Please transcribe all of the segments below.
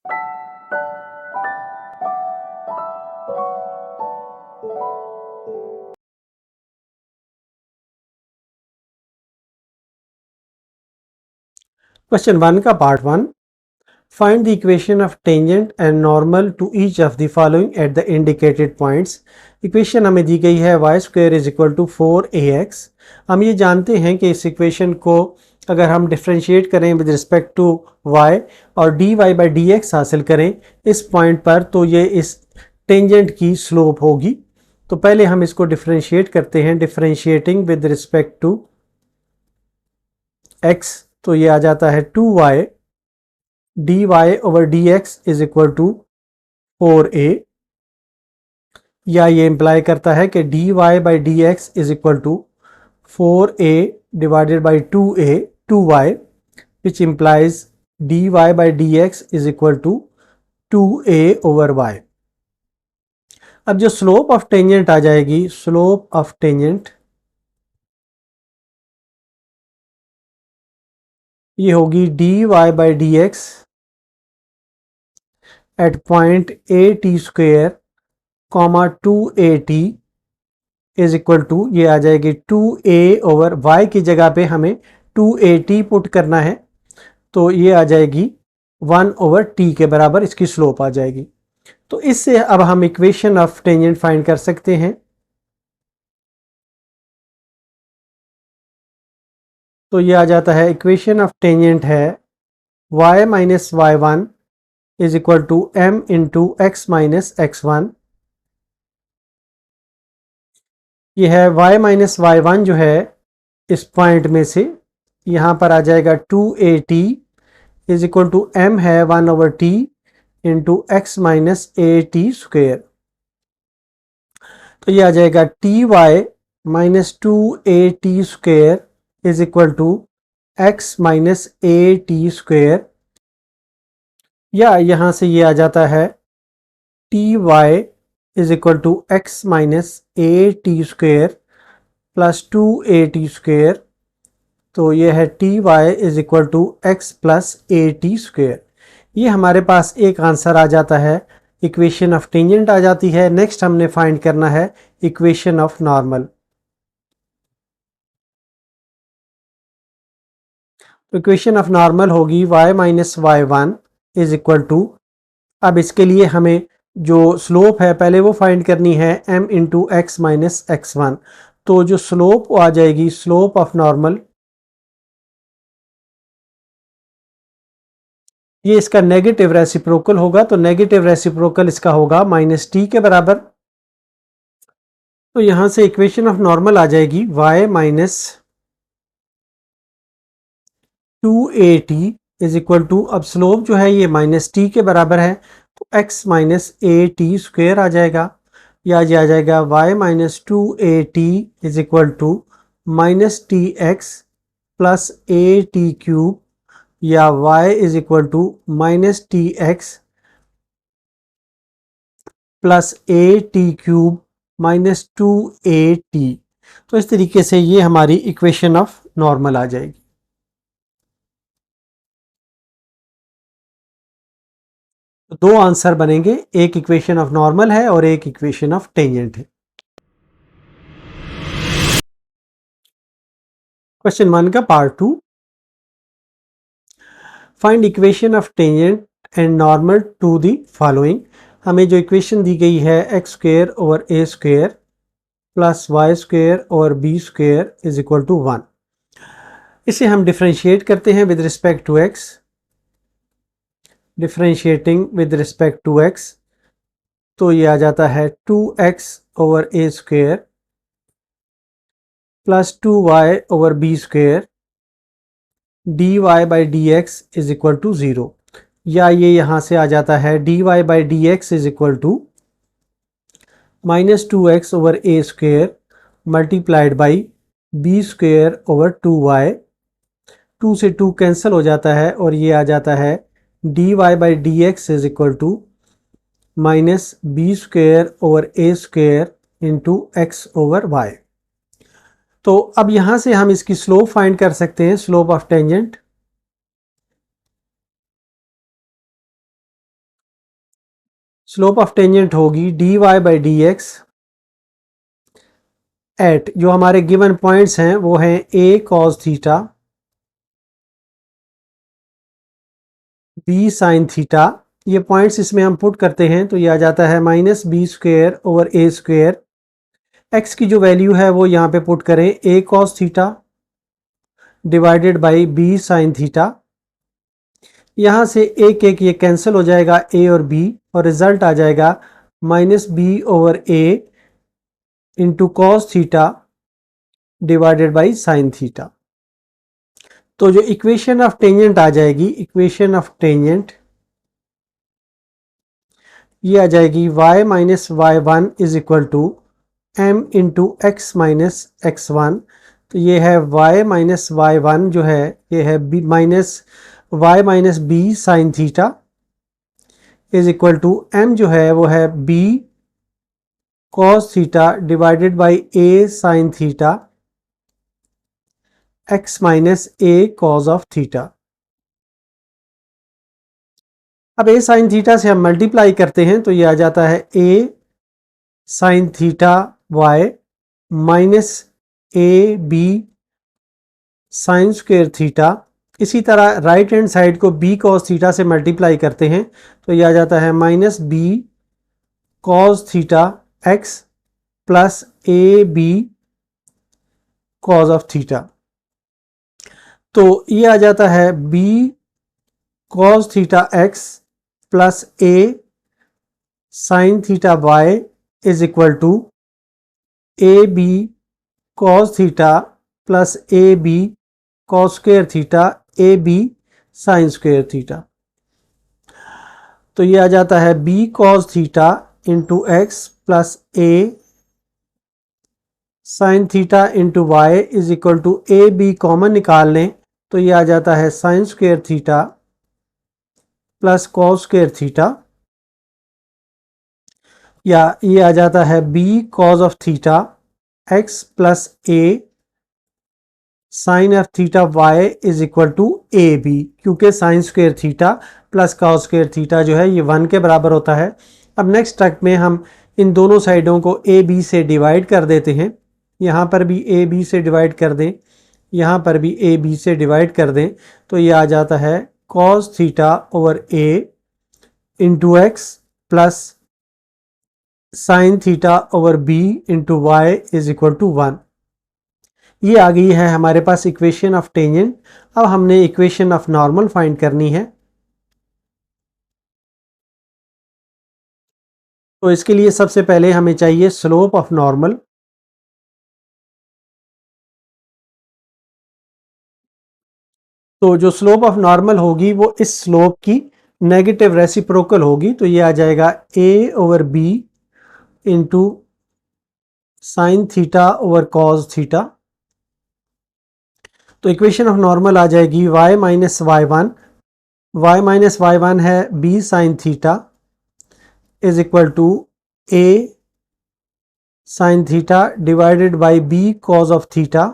Question 1 का part 1, find the equation of tangent and normal to each of the following at the indicated points. Equation हमें दी गई है y square is equal to 4ax। हम ये जानते हैं कि इस इक्वेशन को अगर हम डिफ्रेंशिएट करें विद रिस्पेक्ट टू y और dy बाई dx हासिल करें इस पॉइंट पर, तो ये इस टेंजेंट की स्लोप होगी। तो पहले हम इसको डिफ्रेंशिएट करते हैं, differentiating with respect to x, तो ये आ जाता है 2y dy over dx is equal to 4a, या ये इंप्लाई करता है कि dy by dx is equal to 4a divided by 2y, which implies dy by dx is equal to 2a over y। अब जो स्लोप ऑफ टेंजेंट आ जाएगी, slope of tangent ये होगी dy by dx at point at square comma 2at is equal to, ये आ जाएगी 2a over y की जगह पे हमें 2at पुट करना है, तो ये आ जाएगी 1 ओवर t के बराबर इसकी स्लोप आ जाएगी। तो इससे अब हम इक्वेशन ऑफ टेंजेंट फाइंड कर सकते हैं। तो ये आ जाता है इक्वेशन ऑफ टेंजेंट है y minus y1 is equal to m into x minus x1। ये है y माइनस y1 जो है इस पॉइंट में से यहाँ पर आ जाएगा 2at is equal to m है 1 over t into x minus at square. तो ये आ जाएगा ty minus 2at square is equal to X minus at square, या यहाँ से ये आ जाता है ty is equal to X minus at square plus 2at square. तो ये है ty is equal to X plus at square. ये हमारे पास एक आंसर आ जाता है, इक्वेशन ऑफ टेंजेंट आ जाती है। नेक्स्ट हमने फाइंड करना है इक्वेशन ऑफ नॉर्मल। तो इक्वेशन ऑफ नॉर्मल होगी y minus y1 is equal to, अब इसके लिए हमें जो स्लोप है पहले वो फाइंड करनी है m into x minus x1। तो जो स्लोप आ जाएगी, स्लोप ऑफ नॉर्मल, ये इसका नेगेटिव रेसिप्रोकल होगा, तो नेगेटिव रेसिप्रोकल इसका होगा माइनस t के बराबर। तो यहां से इक्वेशन ऑफ नॉर्मल आ जाएगी y minus 2at is equal to, अब स्लोप जो है ये माइनस t के बराबर है, तो x माइनस at स्क्वेयर आ जाएगा, या ये आ जाएगा y minus 2at is equal to minus T X plus at cube, या y is equal to minus T X plus at cube minus 2at। तो इस तरीके से ये हमारी इक्वेशन ऑफ नॉर्मल आ जाएगी। तो दो आंसर बनेंगे, एक इक्वेशन ऑफ नॉर्मल है और एक इक्वेशन ऑफ टेंजेंट है। क्वेश्चन 1 का part 2, find equation of tangent and normal to the following. हमें जो इक्वेशन दी गई है x square over A square plus y square over B square is equal to 1। इसे हम डिफ्रेंशिएट करते हैं with respect to x, differentiating with respect to x, तो ये आ जाता है 2x over A square plus 2y over B square dy by D x is equal to 0, या ये यहाँ से आ जाता है dy by D x is equal to minus 2x over A square multiplied by B square over 2y, 2 से 2 cancel हो जाता है और ये आ जाता है dy by D x is equal to minus B square over A square into x over Y. तो अब यहां से हम इसकी स्लोप फाइंड कर सकते हैं, slope of tangent. Slope of tangent होगी dy by D x at, जो हमारे गिवन पॉइंट्स हैं वो हैं a cos theta, b sin theta. ये पॉइंट्स इसमें हम पुट करते हैं तो ये आ जाता है माइनस बी स्क्वेयर ओवर ए स्क्वेयर। एक्स की जो वैल्यू है वो यहाँ पे पुट करें a cos theta divided by b sin theta. यहाँ से एक एक ये कैंसिल हो जाएगा a और b, और रिजल्ट आ जाएगा minus B over a into cos theta divided by sine theta. तो जो इक्वेशन ऑफ टेंजेंट आ जाएगी, इक्वेशन ऑफ टेंजेंट ये आ जाएगी y minus Y one is equal to m into x minus X one. तो ये है y माइनस वाई वन जो है ये है b minus Y minus B sine theta is equal to m जो है वो है b cos theta divided by a sine theta x minus a cos of theta. अब a साइन थीटा से हम मल्टीप्लाई करते हैं तो ये आ जाता है a sine theta y minus A B sine square theta. इसी तरह राइट हैंड साइड को b कॉस थीटा से मल्टीप्लाई करते हैं तो ये आ जाता है minus B cos theta x plus A B cos of theta. तो ये आ जाता है b cos theta x plus a sine theta y is equal to A B cos theta plus A B cos square theta A B sine square theta. तो ये आ जाता है b cos theta into x plus a sine theta into Y is equal to A b common निकाल लें तो ये आ जाता है sine square theta plus cos square theta, या ये आ जाता है b cos of theta x plus a sine of theta y is equal to A b, क्योंकि sine square theta plus cos square theta जो है ये 1 के बराबर होता है। अब नेक्स्ट स्टेप में हम इन दोनों साइडों को ए बी से डिवाइड कर देते हैं। यहाँ पर भी ए बी से डिवाइड कर दें, यहाँ पर भी ए बी से डिवाइड कर दें तो ये आ जाता है cos theta over A into x plus sine theta over B into Y is equal to 1। ये आ गई है हमारे पास इक्वेशन ऑफ टेंजेंट। अब हमने इक्वेशन ऑफ नॉर्मल फाइंड करनी है। तो इसके लिए सबसे पहले हमें चाहिए स्लोप ऑफ नॉर्मल। तो जो स्लोप ऑफ नॉर्मल होगी वो इस स्लोप की नेगेटिव रेसिप्रोकल होगी। तो ये आ जाएगा a over B into sine theta over cos theta. तो इक्वेशन ऑफ नॉर्मल आ जाएगी y minus Y one, Y minus Y one है b sine theta is equal to a sine theta divided by b cos of theta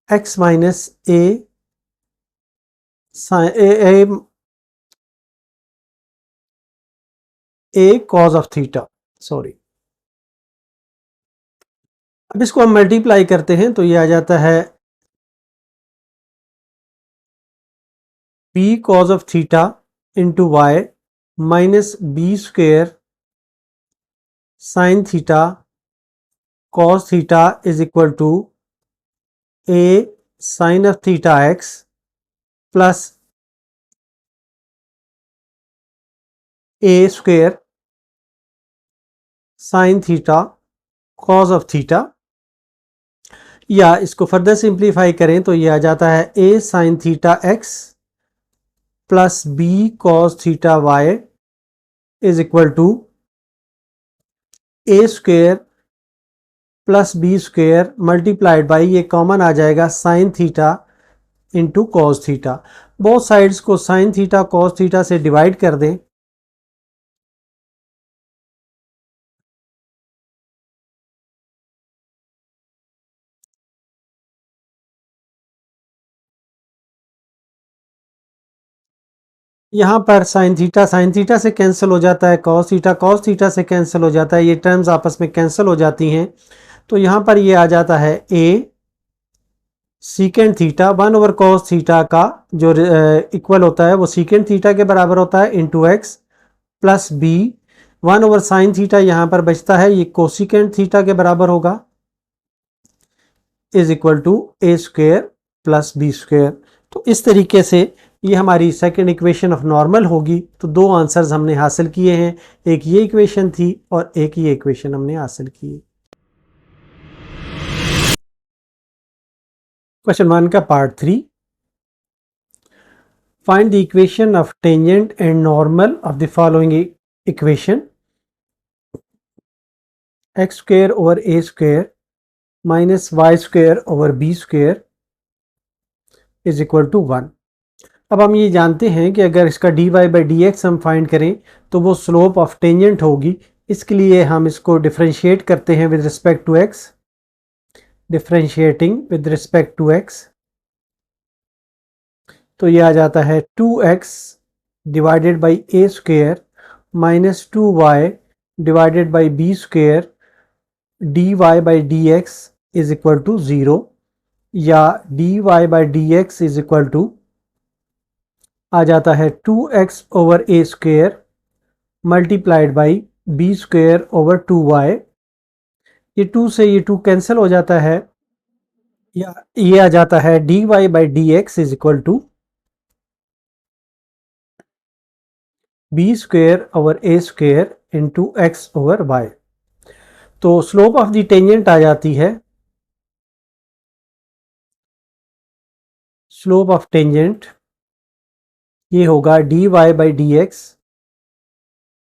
x minus a cos of theta, sorry. अब इसको हम multiply करते हैं तो ये आ जाता है b cos of theta into Y minus B square sine theta cos theta is equal to a sine of theta x plus a square sine theta cos of theta. या इसको फर्दर सिंप्लीफाई करें तो ये आ जाता है a sine theta x plus b cos theta y is equal to a square plus B square multiplied by, ये common आ जाएगा sine theta into cos theta. Both sides को साइन थीटा कॉस थीटा से divide कर दें यहाँ पर sign theta से कैंसिल हो जाता है, कॉस थीटा से कैंसिल हो जाता है, ये टर्म्स आपस में कैंसिल हो जाती हैं। तो यहाँ पर ये आ जाता है a secant theta 1 over cos theta का जो इक्वल होता है वो सीकेंड थीटा के बराबर होता है into x plus B 1 over sine theta यहाँ पर बचता है, ये कोसिकेंड थीटा के बराबर होगा, is equal to A square plus B square. तो इस तरीके से ये हमारी सेकंड इक्वेशन ऑफ नॉर्मल होगी। तो दो आंसर्स हमने हासिल किए हैं, एक ये इक्वेशन थी और एक ये इक्वेशन हमने हासिल की। क्वेश्चन 1 का part 3, find the equation of tangent and normal of the following equation, X square over A square minus Y square over B square is equal to 1। अब हम ये जानते हैं कि अगर इसका dy बाई डी एक्स हम फाइंड करें तो वो स्लोप ऑफ टेंजेंट होगी। इसके लिए हम इसको डिफरेंशिएट करते हैं with respect to x, differentiating with respect to x, तो ये आ जाता है 2x divided by a square minus 2y divided by B square dy by D x is equal to 0, या dy by D x is equal to आ जाता है 2x over A square multiplied by B square over 2y। ये 2 से ये 2 cancel हो जाता है, या ये आ जाता है dy by D x is equal to b square over A square into x over Y. तो स्लोप ऑफ द टेंजेंट आ जाती है, स्लोप ऑफ टेंजेंट ये होगा dy by D x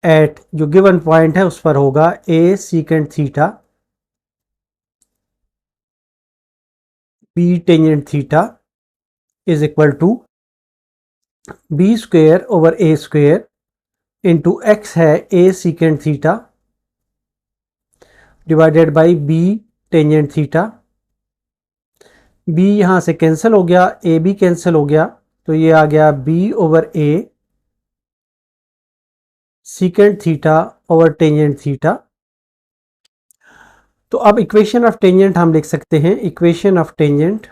at जो गिवन पॉइंट है उस पर होगा a secant theta b tangent theta is equal to b square over A square into x है a secant theta divided by b tangent theta. B यहाँ से cancel हो गया, ए भी कैंसिल हो गया, तो ये आ गया b over a secant theta over tangent theta. तो अब इक्वेशन ऑफ टेंजेंट हम लिख सकते हैं, इक्वेशन ऑफ टेंजेंट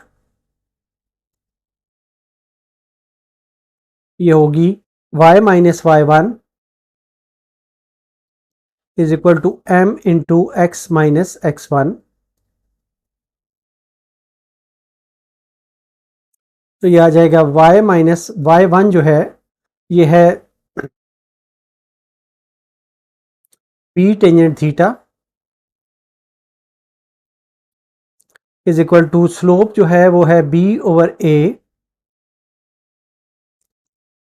ये होगी y minus Y one is equal to m into x minus X one. तो ये आ जाएगा y माइनस वाई वन जो है ये है b tangent theta is equal to slope जो है वो है b over a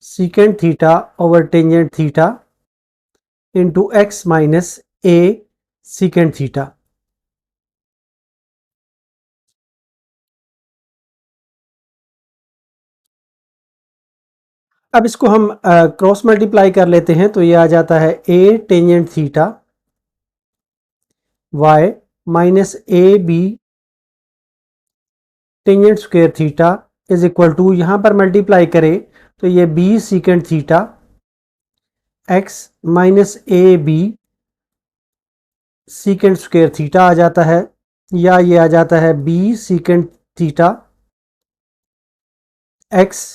secant theta over tangent theta into x minus a secant theta. अब इसको हम क्रॉस मल्टीप्लाई कर लेते हैं, तो ये आ जाता है a tangent theta y minus A b tangent square theta is equal to यहाँ पर मल्टीप्लाई करें तो ये b secant theta x minus ए बी सीकेंड स्क्वेयर थीटा आ जाता है, या ये आ जाता है b secant theta x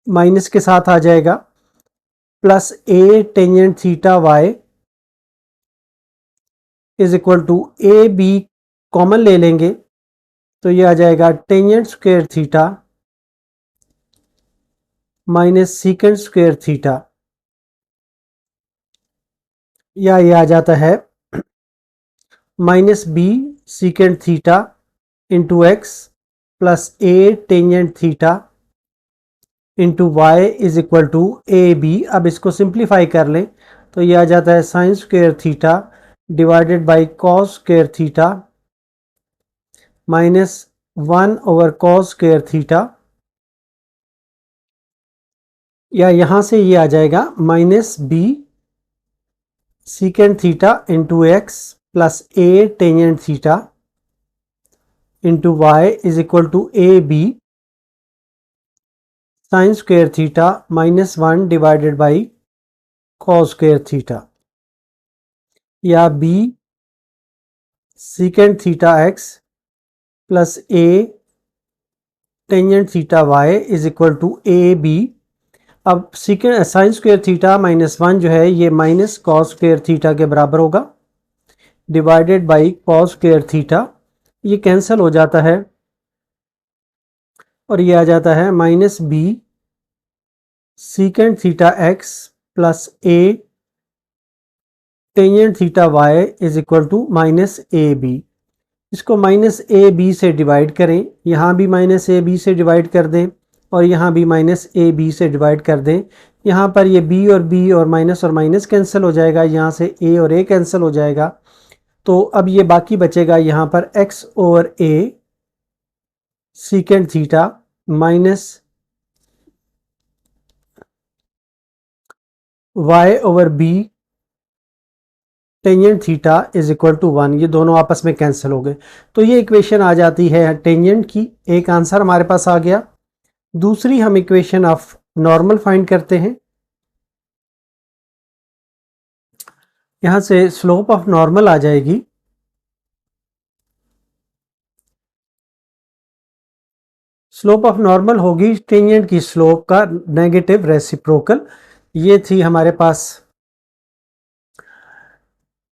minus के साथ आ जाएगा plus a tangent theta y is equal to A b common ले लेंगे तो ये आ जाएगा tangent square theta minus सीकेंड square theta, या ये आ जाता है minus B secant theta into x plus A tangent theta into Y is equal to A B. अब इसको सिंप्लीफाई कर लें तो ये आ जाता है sine square theta divided by cos square theta minus 1 over cos square theta, या यहां से ये आ जाएगा minus B secant theta into x plus A tangent theta into Y is equal to A B sine square theta -1 divided by cos square theta, या b secant theta x plus A tangent theta Y is equal to A B. अब secant sine square theta -1 जो है ये minus cos square theta के बराबर होगा divided by cos square theta, ये cancel हो जाता है और ये आ जाता है minus B secant theta x plus A tangent theta Y is equal to minus A B. इसको माइनस ए बी से डिवाइड करें, यहाँ भी माइनस ए बी से डिवाइड कर दें और यहाँ भी माइनस ए बी से डिवाइड कर दें। यहाँ पर ये बी और माइनस कैंसिल हो जाएगा, यहाँ से ए और ए कैंसिल हो जाएगा। तो अब ये बाकी बचेगा यहाँ पर X over A secant theta minus Y over B tangent theta is equal to 1। ये दोनों आपस में कैंसिल हो गए, तो ये इक्वेशन आ जाती है टेंजेंट की। एक आंसर हमारे पास आ गया। दूसरी हम इक्वेशन ऑफ नॉर्मल फाइंड करते हैं। यहां से स्लोप ऑफ नॉर्मल आ जाएगी स्लोप ऑफ नॉर्मल होगी टेंजेंट की स्लोप का नेगेटिव रेसिप्रोकल। ये थी हमारे पास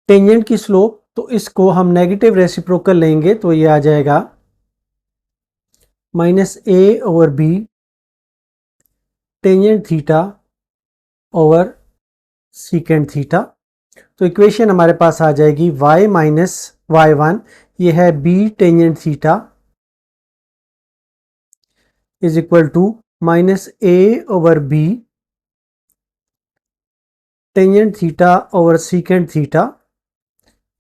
टेंजेंट की स्लोप, तो इसको हम नेगेटिव रेसिप्रोकल लेंगे तो ये आ जाएगा माइनस ए over B tangent theta over secant theta. तो इक्वेशन हमारे पास आ जाएगी y माइनस y1, ये है b tangent theta is equal to minus A over B tangent theta over secant theta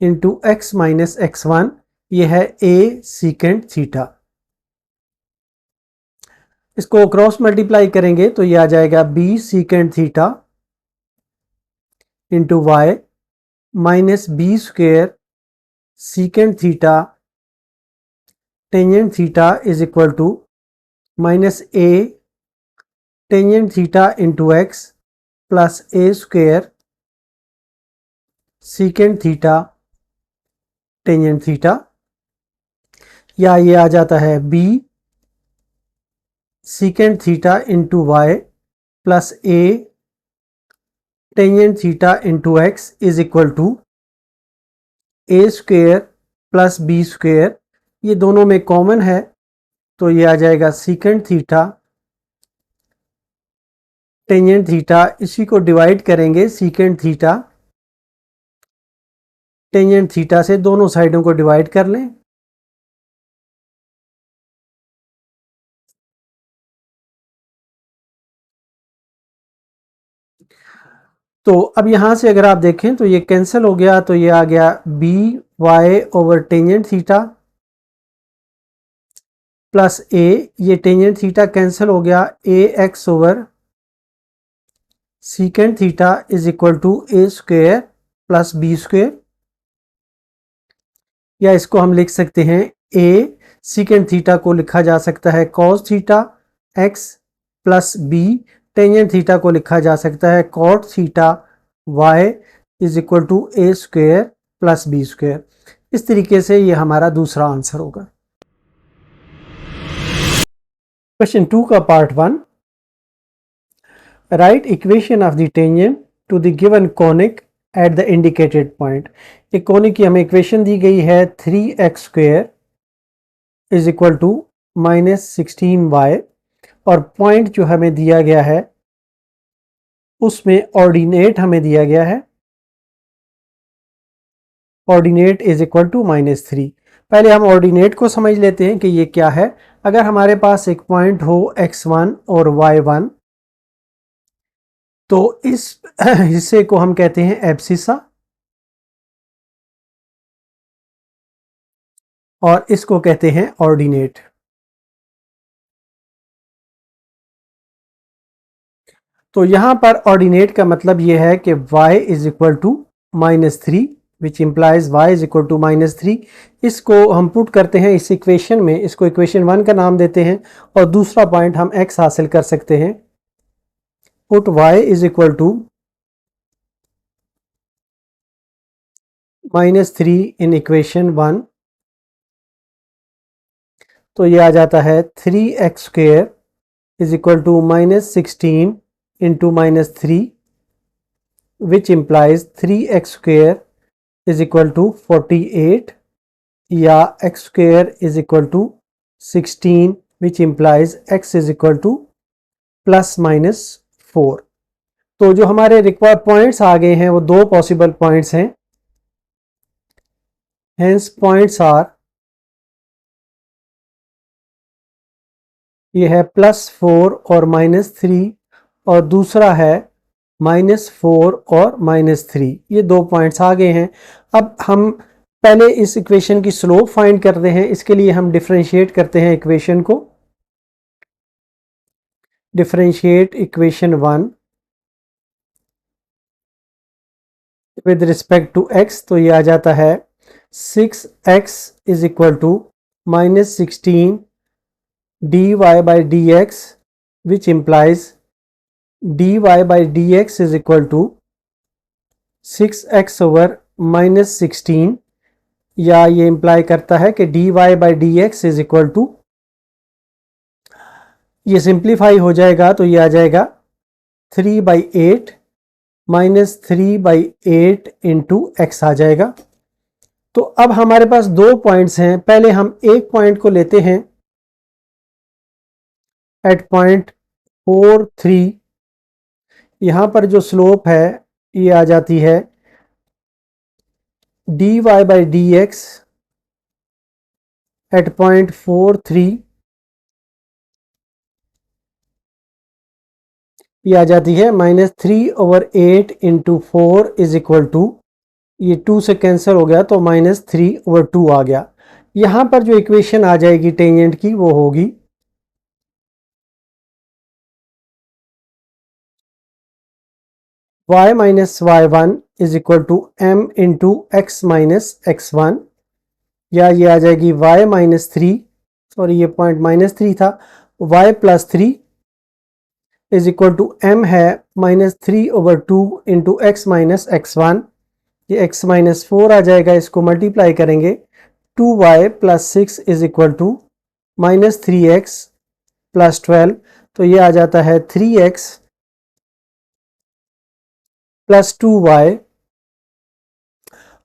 into x minus x1, ये है a secant theta. इसको cross multiply करेंगे तो ये आ जाएगा b secant theta into Y minus B square secant theta tangent theta is equal to minus A tangent theta into x plus A square secant theta tangent theta, या ये आ जाता है b secant theta into Y plus A tangent theta into X is equal to A square plus B square. ये दोनों में common है तो ये आ जाएगा सीकेंट थीटा टेंजेंट थीटा। इसी को डिवाइड करेंगे सीकेंट थीटा टेंजेंट थीटा से, दोनों साइडों को डिवाइड कर लें। तो अब यहां से अगर आप देखें तो ये कैंसिल हो गया, तो ये आ गया b y over tangent theta plus a, ये टेंजेंट थीटा कैंसिल हो गया, a x over secant theta is equal to A square plus B square, या इसको हम लिख सकते हैं ए सीकेंट थीटा को लिखा जा सकता है cos theta x plus B tangent theta को लिखा जा सकता है cot theta Y is equal to A square plus B square. इस तरीके से ये हमारा दूसरा आंसर होगा। क्वेश्चन 2 का part 1, write equation of the tangent to the given conic at the indicated point. एक कॉनिक की हमें इक्वेशन दी गई है 3x square is equal to minus 16y, और पॉइंट जो हमें दिया गया है उसमें ऑर्डिनेट हमें दिया गया है, ऑर्डिनेट इज इक्वल टू -3। पहले हम ऑर्डिनेट को समझ लेते हैं कि ये क्या है। अगर हमारे पास एक पॉइंट हो x1 और y1 तो इस हिस्से को हम कहते हैं एब्सिसा और इसको कहते हैं ऑर्डिनेट। तो यहां पर ऑर्डिनेट का मतलब यह है कि y is equal to -3, which implies y is equal to -3। इसको हम पुट करते हैं इस इक्वेशन में, इसको इक्वेशन 1 का नाम देते हैं और दूसरा पॉइंट हम x हासिल कर सकते हैं। Put y is equal to -3 in equation 1, तो ये आ जाता है 3x² is equal to -16 into -3 which implies 3x² is equal to 48 या x² is equal to 16 which implies x is equal to ±4। तो जो हमारे रिक्वायर्ड पॉइंट्स आ गए हैं वो दो पॉसिबल पॉइंट्स हैं। हेंस पॉइंट्स आर, ये है +4 और -3 और दूसरा है -4 और -3। ये दो पॉइंट्स आ गए हैं। अब हम पहले इस इक्वेशन की स्लोप फाइंड करते हैं। इसके लिए हम डिफरेंशिएट करते हैं इक्वेशन को। Differentiate equation 1 with respect to x, तो ये आ जाता है 6x is equal to -16 dy by dx which implies dy by dx is equal to 6x over -16, या ये इम्प्लाई करता है कि dy by dx is equal to, ये सिंप्लीफाई हो जाएगा तो ये आ जाएगा 3/8 -3/8 इंटू x आ जाएगा। तो अब हमारे पास दो पॉइंट्स हैं। पहले हम एक पॉइंट को लेते हैं एट पॉइंट 4, 3। यहां पर जो स्लोप है ये आ जाती है dy by dx at point 4, 3, ये आ जाती है -3/8 इंटू 4 इज इक्वल टू, ये 2 से कैंसिल हो गया तो -3/2 आ गया। यहां पर जो इक्वेशन आ जाएगी टेंजेंट की वो होगी y minus y1 is equal to m into x minus x1, या ये आ जाएगी y माइनस 3, सॉरी ये पॉइंट -3 था, y plus 3 is equal to m है -3/2 इंटू x माइनस x1, ये x माइनस 4 आ जाएगा। इसको मल्टीप्लाई करेंगे 2y plus 6 is equal to -3x plus 12, तो ये आ जाता है 3x प्लस 2y,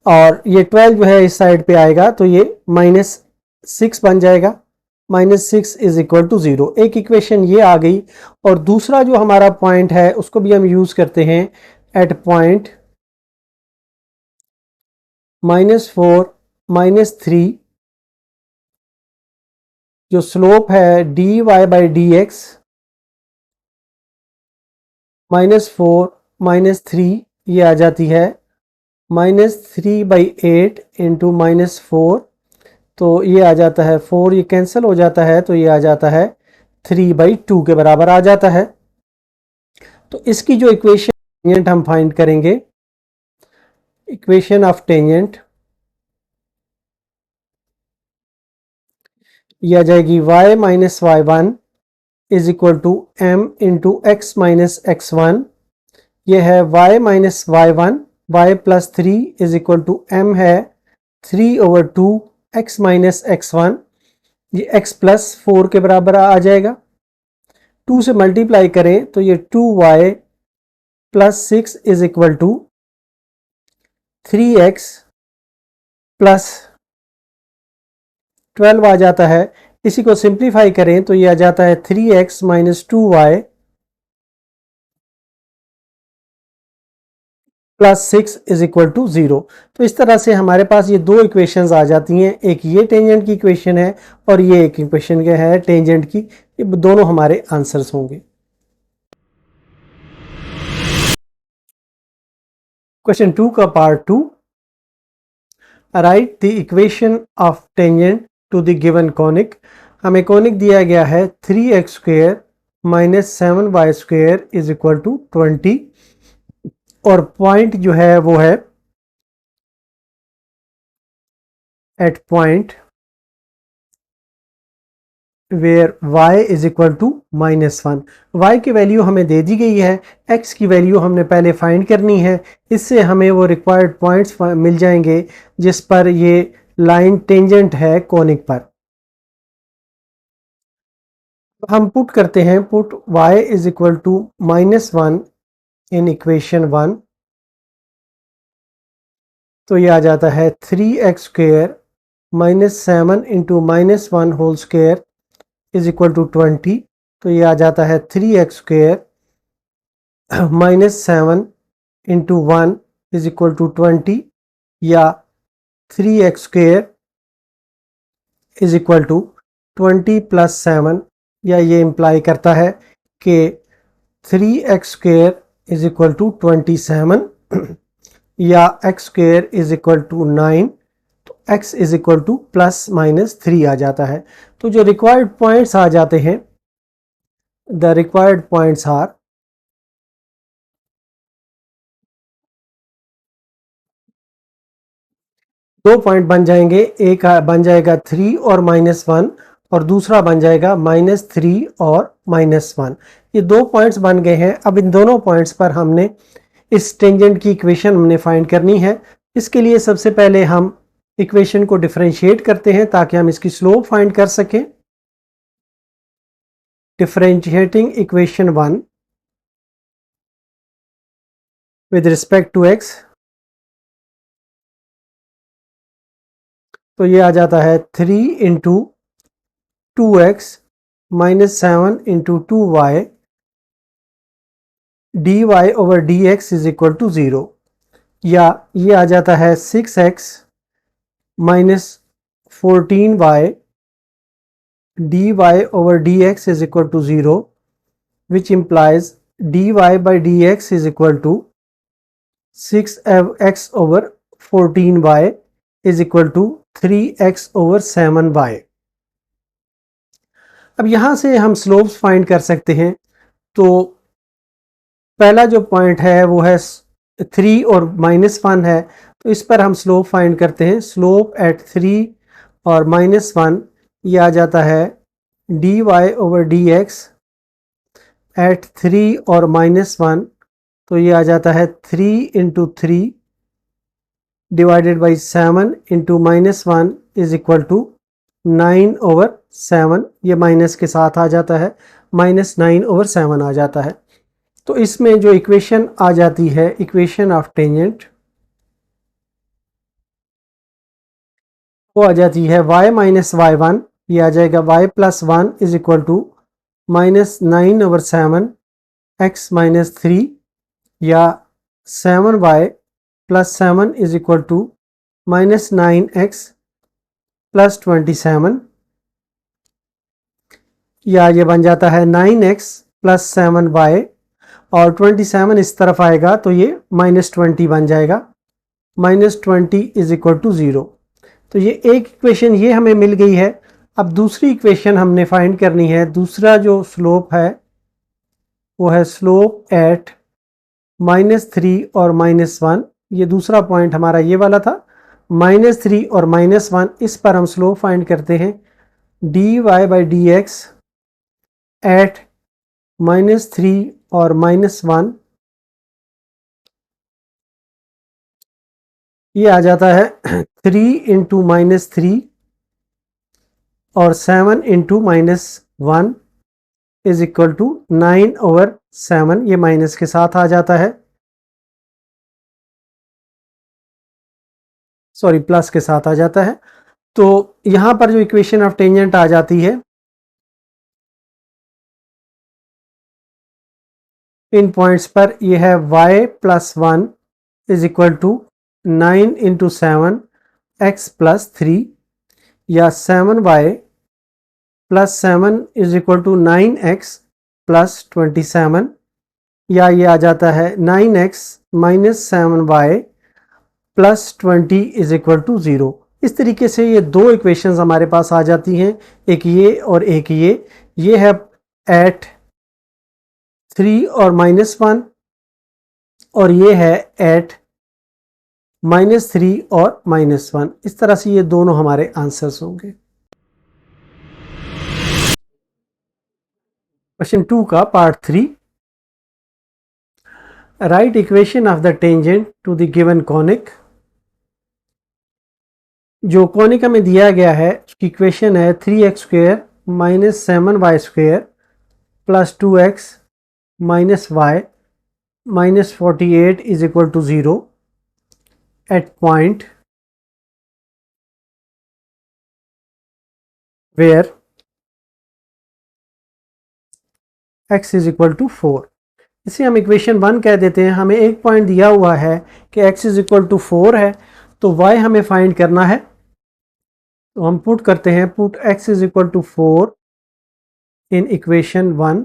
और ये 12 जो है इस साइड पे आएगा तो ये -6 बन जाएगा। -6 इज इक्वल टू 0। एक इक्वेशन ये आ गई। और दूसरा जो हमारा पॉइंट है उसको भी हम यूज करते हैं एट पॉइंट -4, -3, जो स्लोप है dy by dx -4 -3, ये आ जाती है -3/8 इंटू -4, तो ये आ जाता है 4, ये कैंसिल हो जाता है तो ये आ जाता है 3/2 के बराबर आ जाता है। तो इसकी जो इक्वेशन टेंजेंट हम फाइंड करेंगे, इक्वेशन ऑफ टेंजेंट, ये आ जाएगी y minus y1 is equal to m into x minus x1, ये है y minus y1, y plus 3 is equal to m है 3/2 x माइनस x1, ये x प्लस 4 के बराबर आ जाएगा। 2 से मल्टीप्लाई करें तो ये 2y plus 6 is equal to 3x plus 12 आ जाता है। इसी को सिंप्लीफाई करें तो ये आ जाता है 3x minus 2y plus 6 is equal to 0। तो इस तरह से हमारे पास ये दो इक्वेशंस आ जाती हैं। एक ये टेंजेंट की इक्वेशन है और ये एक इक्वेशन के है टेंजेंट की। ये दोनों हमारे आंसर्स होंगे। क्वेश्चन 2 का part 2, write the equation of tangent to the given conic. हमें कॉनिक दिया गया है 3x² minus 7y² is equal to 20, और पॉइंट जो है वो है at point where y is equal to -1। y की वैल्यू हमें दे दी गई है, x की वैल्यू हमने पहले फाइंड करनी है। इससे हमें वो रिक्वायर्ड पॉइंट्स मिल जाएंगे जिस पर ये लाइन टेंजेंट है कोनिक पर। हम पुट करते हैं, put y is equal to -1 in equation 1, तो ये आ जाता है 3x square -7 into -1 whole square is equal to 20। तो ये आ जाता है 3x square -7 into 1 is equal to 20, या 3x square is equal to 20 plus 7, या ये इम्प्लाई करता है कि 3x square is equal to 27 या x square is equal to 9, तो x इज इक्वल टू +-3 आ जाता है। तो जो रिक्वायर्ड पॉइंट्स आ जाते हैं, द रिक्वायर्ड पॉइंट्स आर दो पॉइंट बन जाएंगे, एक बन जाएगा 3 और -1 और दूसरा बन जाएगा -3 और -1। ये दो पॉइंट्स बन गए हैं। अब इन दोनों पॉइंट्स पर हमने इस टेंजेंट की इक्वेशन हमने फाइंड करनी है। इसके लिए सबसे पहले हम इक्वेशन को डिफरेंशिएट करते हैं ताकि हम इसकी स्लोप फाइंड कर सकें। Differentiating equation 1 with respect to x, तो ये आ जाता है 3 into 2x -7 into 2y dy over dx is equal to 0, या ये आ जाता है 6x -14y dy over dx is equal to 0, which implies dy by dx is equal to 6x over 14y is equal to 3x over 7y। अब यहां से हम slopes find कर सकते हैं। तो पहला जो पॉइंट है वो है 3 और -1 है, तो इस पर हम स्लोप फाइंड करते हैं। स्लोप एट 3 और -1, ये आ जाता है dy ओवर dx एट 3 और -1, तो ये आ जाता है 3 into 3 divided by 7 into -1 is equal to 9 over 7, ये माइनस के साथ आ जाता है, -9 ओवर 7 आ जाता है। तो इसमें जो इक्वेशन आ जाती है, इक्वेशन ऑफ टेंजेंट, वो आ जाती है y माइनस y1, ये आ जाएगा y plus 1 is equal to -9 over 7 x minus 3, या 7y plus 7 is equal to -9x plus 27, या ये बन जाता है 9x प्लस 7y, और 27 इस तरफ आएगा तो ये -20 बन जाएगा, -20 इज इक्वल टू 0। तो ये एक इक्वेशन ये हमें मिल गई है। अब दूसरी इक्वेशन हमने फाइंड करनी है। दूसरा जो स्लोप है वो है स्लोप एट -3 और -1, ये दूसरा पॉइंट हमारा ये वाला था, -3 और -1, इस पर हम स्लोप फाइंड करते हैं। dy बाई dx एट -3 और -1, ये आ जाता है 3 इंटू -3 और 7 into -1 is equal to 9 over 7, ये माइनस के साथ आ जाता है, सॉरी प्लस के साथ आ जाता है। तो यहां पर जो इक्वेशन ऑफ टेंजेंट आ जाती है, इन पॉइंट्स पर ये है y plus 1 is equal to 9 into 7 x plus 3, या 7y plus 7 is equal to 9x plus 27, या ये आ जाता है 9x minus 7y plus 20 is equal to 0। इस तरीके से ये दो इक्वेशंस हमारे पास आ जाती हैं, एक ये और एक ये है एट 3 और -1, और ये है एट -3 और -1। इस तरह से ये दोनों हमारे आंसर्स होंगे। क्वेश्चन 2 का part 3, write equation of the tangent to the given conic. जो कॉनिक हमें दिया गया है उसकी इक्वेशन है 3x² - 7y² + 2x - y - 48 = 0 at point where x = 4। इसे हम इक्वेशन 1 कह देते हैं। हमें एक पॉइंट दिया हुआ है कि x = 4 है, तो y हमें फाइंड करना है। तो हम पुट करते हैं, पुट x = 4 इन इक्वेशन 1।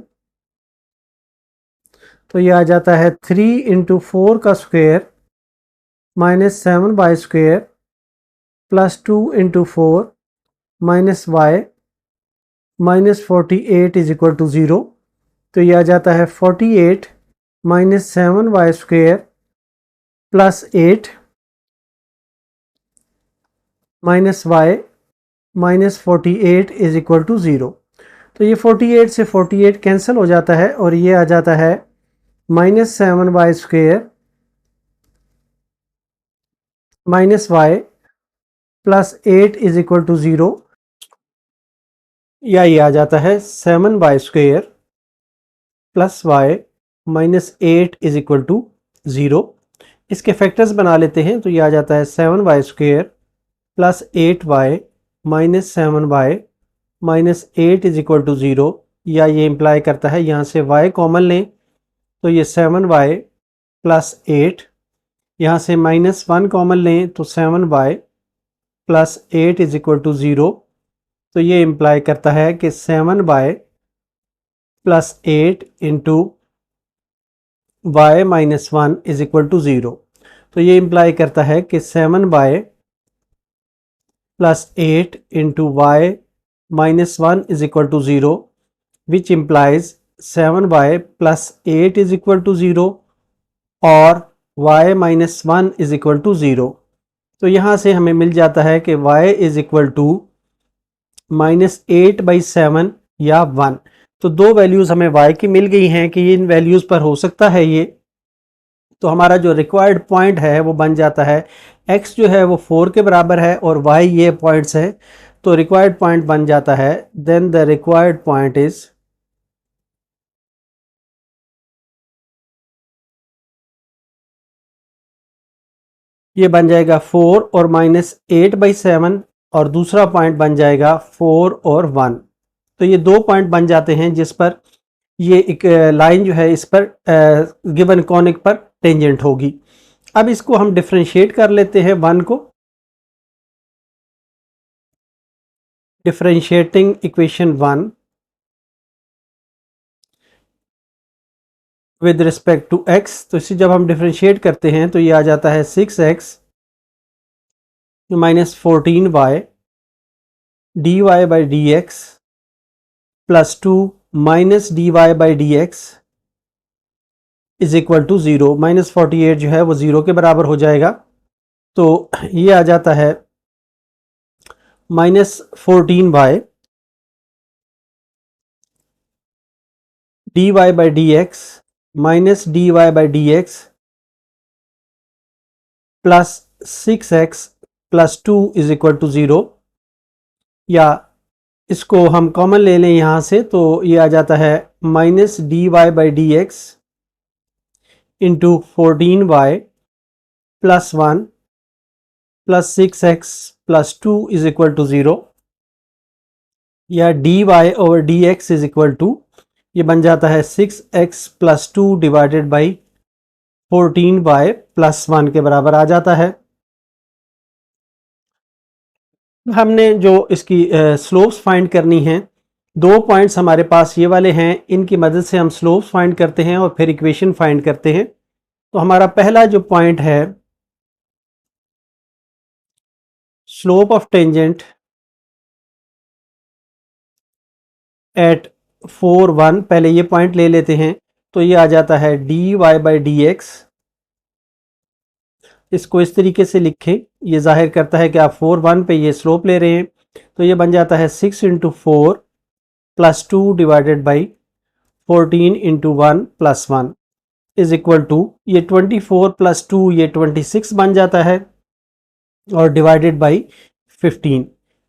तो ये आ जाता है 3 × 4 का स्क्वायर -7y² + 2 × 4 - y - 48 = 0। तो ये आ जाता है 48 - 7y² + 8 - y - 48 = 0। तो ये 48 से 48 कैंसिल हो जाता है और ये आ जाता है -7y² - y + 8 = 0, या ये आ जाता है 7y² + y - 8 = 0। इसके फैक्टर्स बना लेते हैं। तो ये आ जाता है 7y² + 8y - 7y - 8 = 0, या ये इम्प्लाई करता है यहाँ से y कॉमन लें तो ये 7y + 8, यहाँ से -1 कॉमन लें तो 7y + 8 = 0। तो ये इम्प्लाई करता है कि 7y + 8 × y - 1 = 0। तो ये इम्प्लाई करता है कि 7y + 8 × y - 1 = 0, which implies 7y + 8 = 0 और y - 1 = 0। तो यहाँ से हमें मिल जाता है कि y = -8/7 या 1। तो दो वैल्यूज़ हमें y की मिल गई हैं कि इन वैल्यूज़ पर हो सकता है ये। तो हमारा जो रिक्वायर्ड पॉइंट है वो बन जाता है, x जो है वो 4 के बराबर है और y ये पॉइंट्स है। तो रिक्वायर्ड पॉइंट बन जाता है, then the required point is ये बन जाएगा 4 और -8/7, और दूसरा पॉइंट बन जाएगा 4 और 1। तो ये दो पॉइंट बन जाते हैं जिस पर ये एक लाइन जो है इस पर गिवन कॉनिक पर टेंजेंट होगी। अब इसको हम डिफरेंशिएट कर लेते हैं 1 को। Differentiating equation 1 with respect to x, तो इसे जब हम डिफरेंशिएट करते हैं तो ये आ जाता है 6x - 14y dy/dx + 2 - dy/dx = 0। -48 जो है वो 0 के बराबर हो जाएगा। तो ये आ जाता है -14y dy/dx - dy/dx + 6x + 2 = 0, या इसको हम कॉमन ले लें यहाँ से तो ये आ जाता है -dy/dx × 14y + 1 + 6x + 2 = 0, या dy/dx ये बन जाता है 6x + 2 / 14y + 1 के बराबर आ जाता है। हमने जो इसकी स्लोप्स फाइंड करनी हैं, दो पॉइंट्स हमारे पास ये वाले हैं, इनकी मदद से हम स्लोप्स फाइंड करते हैं और फिर इक्वेशन फाइंड करते हैं। तो हमारा पहला जो पॉइंट है, स्लोप ऑफ टेंजेंट एट 4 1, पहले ये पॉइंट ले लेते हैं। तो ये आ जाता है dy/dx, इसको इस तरीके से लिखें, ये जाहिर करता है कि आप 4 1 पे ये स्लोप ले रहे हैं। तो ये बन जाता है 6 into 4 plus 2 divided by 14 into 1 plus 1 is equal to, ये 24 प्लस 2 ये 26 बन जाता है और डिवाइडेड बाई 15।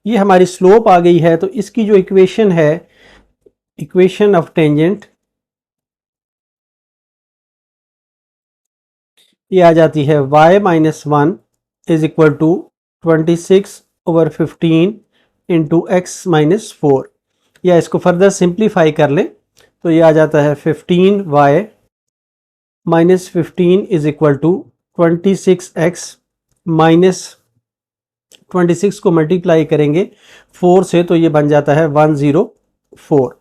ये हमारी स्लोप आ गई है। तो इसकी जो इक्वेशन है, इक्वेशन ऑफ टेंजेंट, ये आ जाती है y minus 1 is equal to 26/15 into x minus 4। या इसको फर्दर सिंप्लीफाई कर लें तो ये आ जाता है 15y minus 15 is equal to 26x minus 26 को मल्टीप्लाई करेंगे 4 से तो ये बन जाता है 104।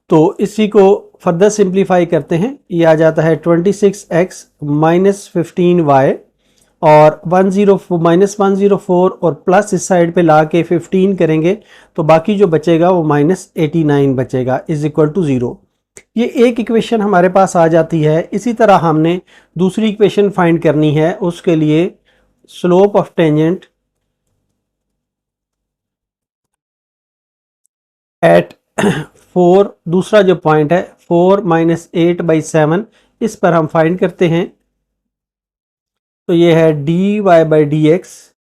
तो इसी को फर्दर सिंप्लीफाई करते हैं, ये आ जाता है 26x माइनस 15y और 104 और प्लस इस साइड पे ला के 15 करेंगे तो बाकी जो बचेगा वो माइनस 89 बचेगा इज इक्वल टू 0। ये एक इक्वेशन हमारे पास आ जाती है। इसी तरह हमने दूसरी इक्वेशन फाइंड करनी है, उसके लिए स्लोप ऑफ टेंजेंट एट 4, दूसरा जो पॉइंट है 4 माइनस 8/7, इस पर हम फाइंड करते हैं। तो ये है dy by D x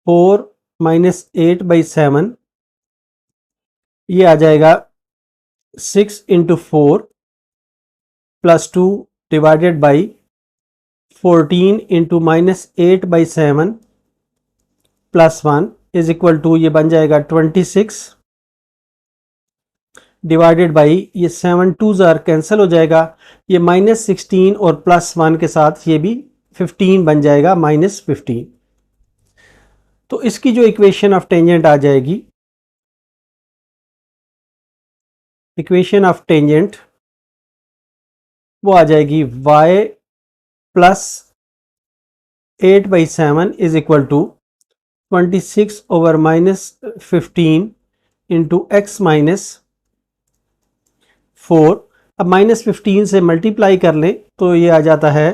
4 minus 8/7, ये आ जाएगा 6 into 4 plus 2 divided by 14 into minus 8/7 plus 1 is equal to, ये बन जाएगा 26 डिवाइडेड बाई, ये 7 2 ज़ार कैंसिल हो जाएगा, ये माइनस 16 और प्लस 1 के साथ ये भी 15 बन जाएगा माइनस 15। तो इसकी जो इक्वेशन ऑफ टेंजेंट आ जाएगी, इक्वेशन ऑफ टेंजेंट वो आ जाएगी y plus 8/7 is equal to 26 over minus 15 into x minus 4। अब माइनस 15 से मल्टीप्लाई कर लें तो ये आ जाता है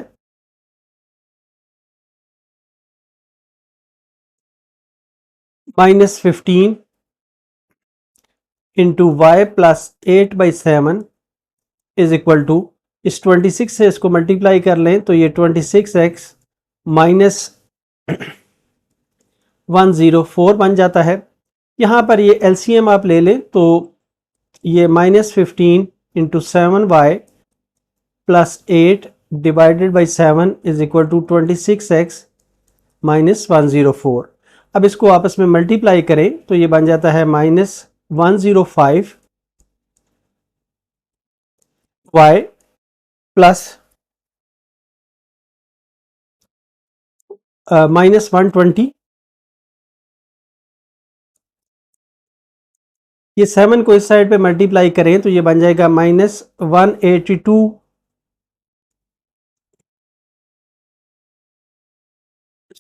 minus 15 into Y plus 8/7 is equal to, इस 26 से इसको मल्टीप्लाई कर लें तो ये 26x माइनस 104 बन जाता है। यहाँ पर ये एलसीएम आप ले लें तो ये minus 15 into 7y plus 8 divided by 7 is equal to 26x minus 104। अब इसको आपस में मल्टीप्लाई करें तो ये बन जाता है माइनस 105 y प्लस माइनस 120, ये 7 को इस साइड पे मल्टीप्लाई करें तो ये बन जाएगा माइनस 182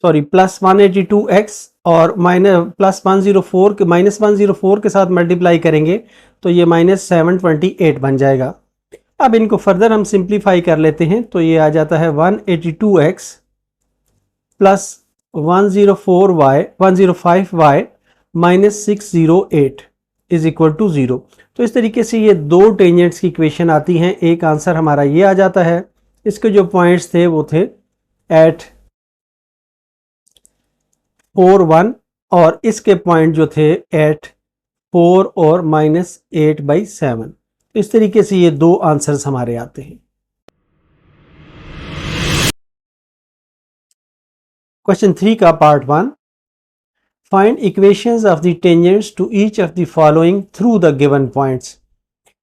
सॉरी प्लस 182x और माइनस प्लस 104 के माइनस 104 के साथ मल्टीप्लाई करेंगे तो ये माइनस 728 बन जाएगा। अब इनको फर्दर हम सिंप्लीफाई कर लेते हैं तो ये आ जाता है 182x plus 105y minus 608 is equal to 0। तो इस तरीके से ये दो टेंजेंट्स की इक्वेशन आती हैं। एक आंसर हमारा ये आ जाता है। इसके जो पॉइंट्स थे वो थे एट 4 1 और इसके पॉइंट जो थे एट 4 और माइनस 8/7। इस तरीके से ये दो आंसर्स हमारे आते हैं। क्वेश्चन 3 का part 1, find equations of the tangents to each of the following through the given points.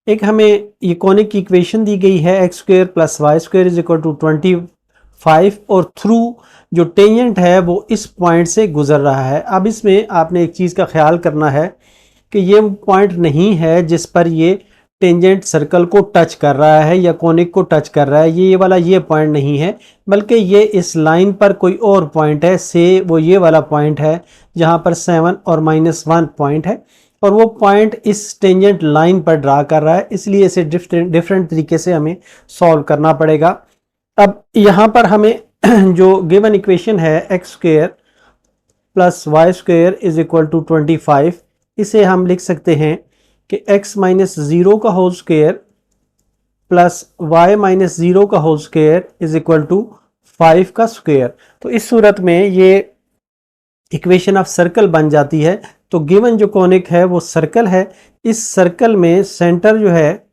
एक हमें ये कॉनिक की इक्वेशन दी गई है x square plus y square is equal to 25 और थ्रू जो टेंजेंट है वो इस पॉइंट से गुजर रहा है। अब इसमें आपने एक चीज़ का ख्याल करना है कि ये पॉइंट नहीं है जिस पर ये टेंजेंट सर्कल को टच कर रहा है या कॉनिक को टच कर रहा है, ये वाला ये पॉइंट नहीं है, बल्कि ये इस लाइन पर कोई और पॉइंट है। से वो ये वाला पॉइंट है जहाँ पर 7 और -1 पॉइंट है और वो पॉइंट इस टेंजेंट लाइन पर ड्रा कर रहा है, इसलिए इसे डिफरेंट तरीके से हमें सॉल्व करना पड़ेगा। अब यहाँ पर हमें जो गिवन इक्वेशन है x square plus y square is equal to 25, इसे हम लिख सकते हैं कि x माइनस ज़ीरो का whole square plus y minus zero का whole square is equal to 5 का स्क्वेयर। तो इस सूरत में ये इक्वेशन ऑफ सर्कल बन जाती है। तो गिवन जो कॉनिक है वो सर्कल है। इस सर्कल में सेंटर जो है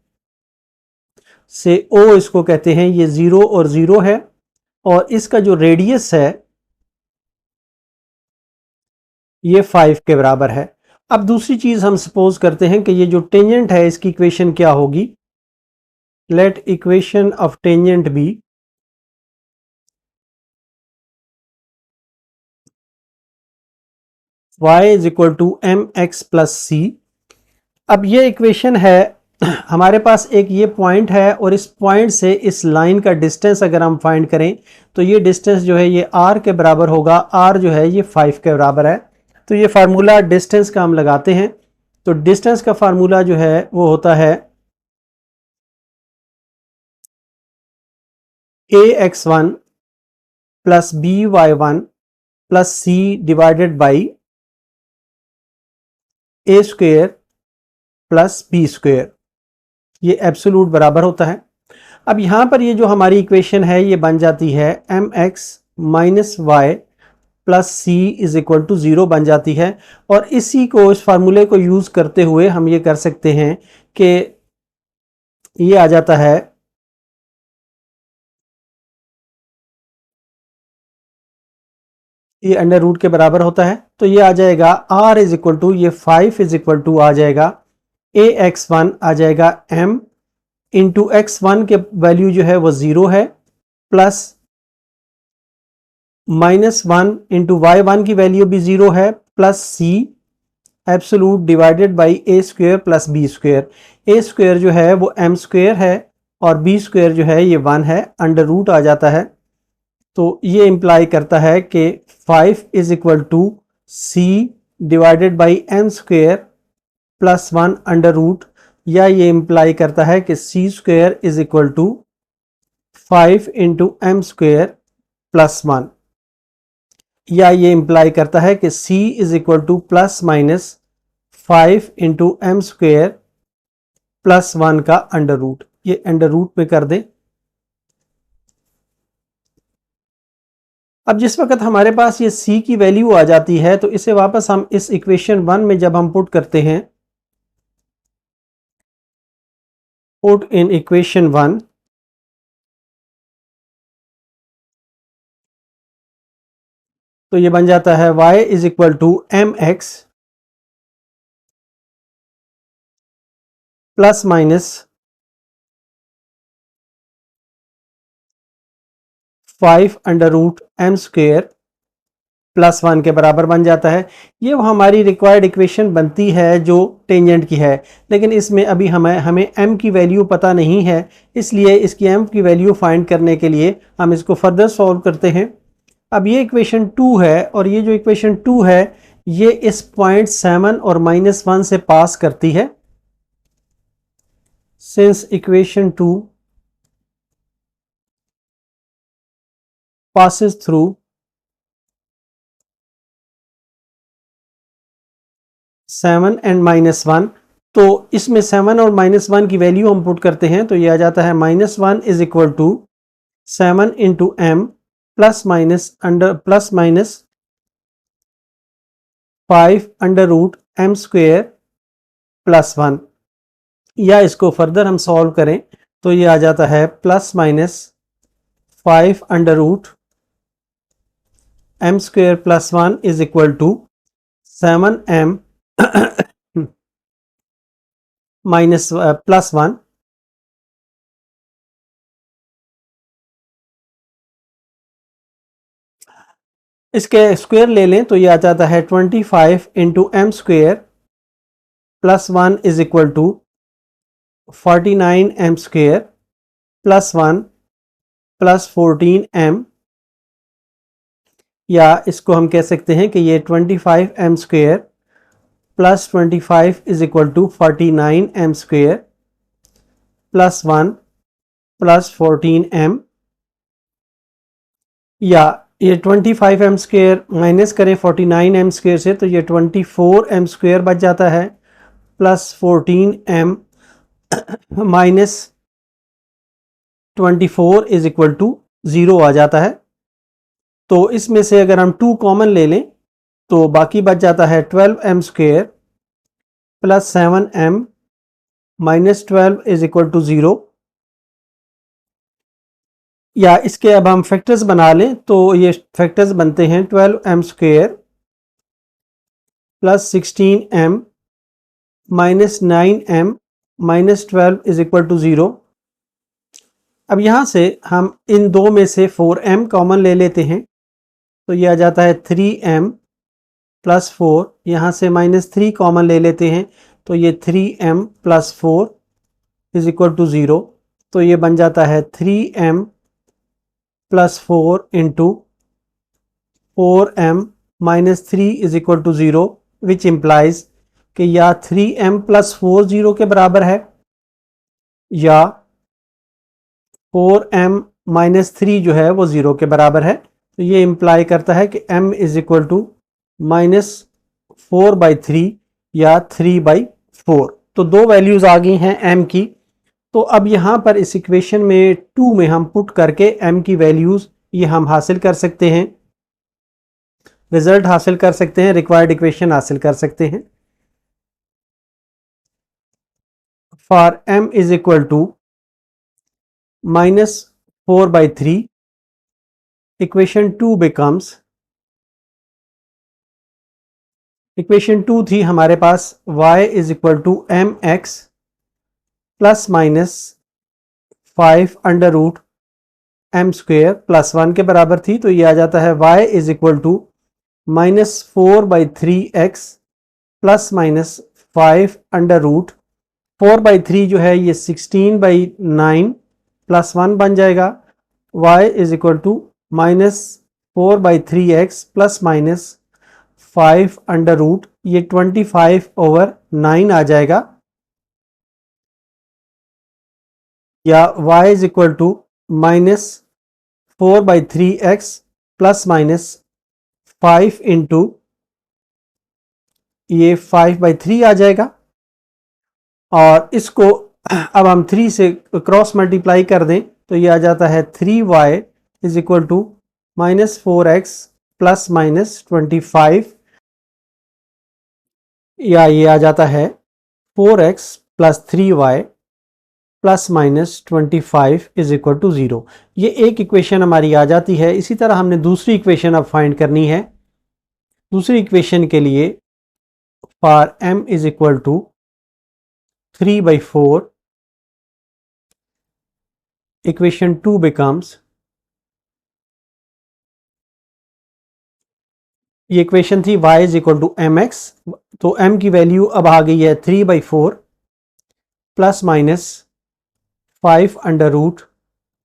से ओ इसको कहते हैं, ये 0 और 0 है, और इसका जो रेडियस है ये 5 के बराबर है। अब दूसरी चीज हम सपोज करते हैं कि ये जो टेंजेंट है इसकी इक्वेशन क्या होगी। Let equation of tangent be y is equal to m x plus c. अब ये इक्वेशन है, हमारे पास एक ये पॉइंट है और इस पॉइंट से इस लाइन का डिस्टेंस अगर हम फाइंड करें तो ये डिस्टेंस जो है ये r के बराबर होगा। r जो है ये 5 के बराबर है। तो ये फार्मूला डिस्टेंस का हम लगाते हैं। तो डिस्टेंस का फार्मूला जो है वो होता है ax1 plus by1 plus c divided by a square plus b square, ये एब्सोल्यूट बराबर होता है। अब यहां पर ये जो हमारी इक्वेशन है ये बन जाती है m x minus y plus c is equal to 0 बन जाती है। और इसी को, इस फार्मूले को यूज करते हुए हम ये कर सकते हैं कि ये आ जाता है ये अंडर रूट के बराबर होता है। तो ये आ जाएगा r इज इक्वल टू, ये 5 इज इक्वल टू आ जाएगा ax1 आ जाएगा m इंटू x1 के वैल्यू जो है वो 0 है, प्लस -1 इंटू y1 की वैल्यू भी 0 है, plus c absolute divided by a square plus b square. a square जो है वो m स्क्वेयर है और b स्क्वेयर जो है ये 1 है, अंडर रूट आ जाता है। तो ये इंप्लाई करता है कि 5 is equal to c divided by m square plus 1 under root, या ये इंप्लाई करता है कि c square is equal to 5 into m square plus 1, या ये इंप्लाई करता है कि c is equal to plus minus 5 into m square plus 1 का अंडर रूट। ये अंडर रूट में कर दें। अब जिस वक्त हमारे पास ये c की वैल्यू आ जाती है तो इसे वापस हम इस इक्वेशन 1 में जब हम पुट करते हैं, पुट इन इक्वेशन 1, तो ये बन जाता है y is equal to m x plus minus 5 under root m square plus 1 के बराबर बन जाता है। ये वो हमारी रिक्वायर्ड इक्वेशन बनती है जो टेंजेंट की है, लेकिन इसमें अभी हमें m की वैल्यू पता नहीं है, इसलिए इसकी m की वैल्यू फाइंड करने के लिए हम इसको फर्दर सॉल्व करते हैं। अब ये इक्वेशन 2 है और ये जो इक्वेशन 2 है ये इस पॉइंट 7 और -1 से पास करती है। Since equation 2 passes through 7 and -1, तो इसमें 7 और -1 की वैल्यू हम पुट करते हैं तो ये आ जाता है -1 is equal to 7 into m plus minus 5 under root m square plus 1, या इसको फर्दर हम सॉल्व करें तो ये आ जाता है plus minus 5 under root m square plus 1 is equal to 7m minus plus 1। इसके स्क्वायर ले लें तो ये आ जाता है 25 into m square plus 1 is equal to 49 m square plus 1 plus 14m, या इसको हम कह सकते हैं कि ये 25 m square plus 25 is equal to 49 m square plus 1 plus 14m, या ये 25 एम स्क्वेयर माइनस करें 49 एम स्क्वेयर से तो ये 24 एम स्क्वेयर बच जाता है, plus 14 m minus 24 is equal to 0 आ जाता है। तो इसमें से अगर हम 2 कॉमन ले लें तो बाकी बच जाता है 12 m square plus 7 m minus 12 is equal to 0। या इसके अब हम फैक्टर्स बना लें तो ये फैक्टर्स बनते हैं 12 m square plus 16 m minus 9 m minus 12 is equal to 0। अब यहाँ से हम इन दो में से 4 एम कॉमन ले लेते हैं तो ये आ जाता है 3 एम प्लस 4। यहाँ से माइनस 3 कॉमन ले लेते हैं तो ये 3 m plus 4 is equal to 0। तो ये बन जाता है 3 m plus 4 into 4 m minus 3 is equal to 0, which implies कि या 3 एम प्लस 4 0 के बराबर है या 4 एम माइनस 3 जो है वो 0 के बराबर है। तो ये इम्प्लाई करता है कि m is equal to minus 4/3 या 3/4। तो दो वैल्यूज आ गई हैं m की। तो अब यहाँ पर इस इक्वेशन में 2 में हम पुट करके m की वैल्यूज ये हम हासिल कर सकते हैं, रिजल्ट हासिल कर सकते हैं, रिक्वायर्ड इक्वेशन हासिल कर सकते हैं। For m is equal to minus 4/3, equation 2 becomes, equation 2 थी हमारे पास y is equal to m x plus minus 5 under root m square plus 1 के बराबर थी। तो ये आ जाता है y is equal to minus 4/3x plus minus 5 under root 4/3 जो है ये 16/9 प्लस 1 बन जाएगा। y is equal to minus 4/3x plus minus 5 under root ये 25/9 आ जाएगा। या y is equal to minus 4/3x plus minus 5 into ये 5/3 आ जाएगा। और इसको अब हम 3 से क्रॉस मल्टीप्लाई कर दें तो ये आ जाता है 3y is equal to minus 4x plus minus 25, या ये आ जाता है 4x plus 3y plus minus 25 is equal to 0। ये एक इक्वेशन हमारी आ जाती है। इसी तरह हमने दूसरी इक्वेशन अब फाइंड करनी है। दूसरी इक्वेशन के लिए for m is equal to 3/4, equation 2 becomes, ये इक्वेशन थी y is equal to m x, तो m की वैल्यू अब आ गई है 3/4 प्लस माइनस 5 अंडर रूट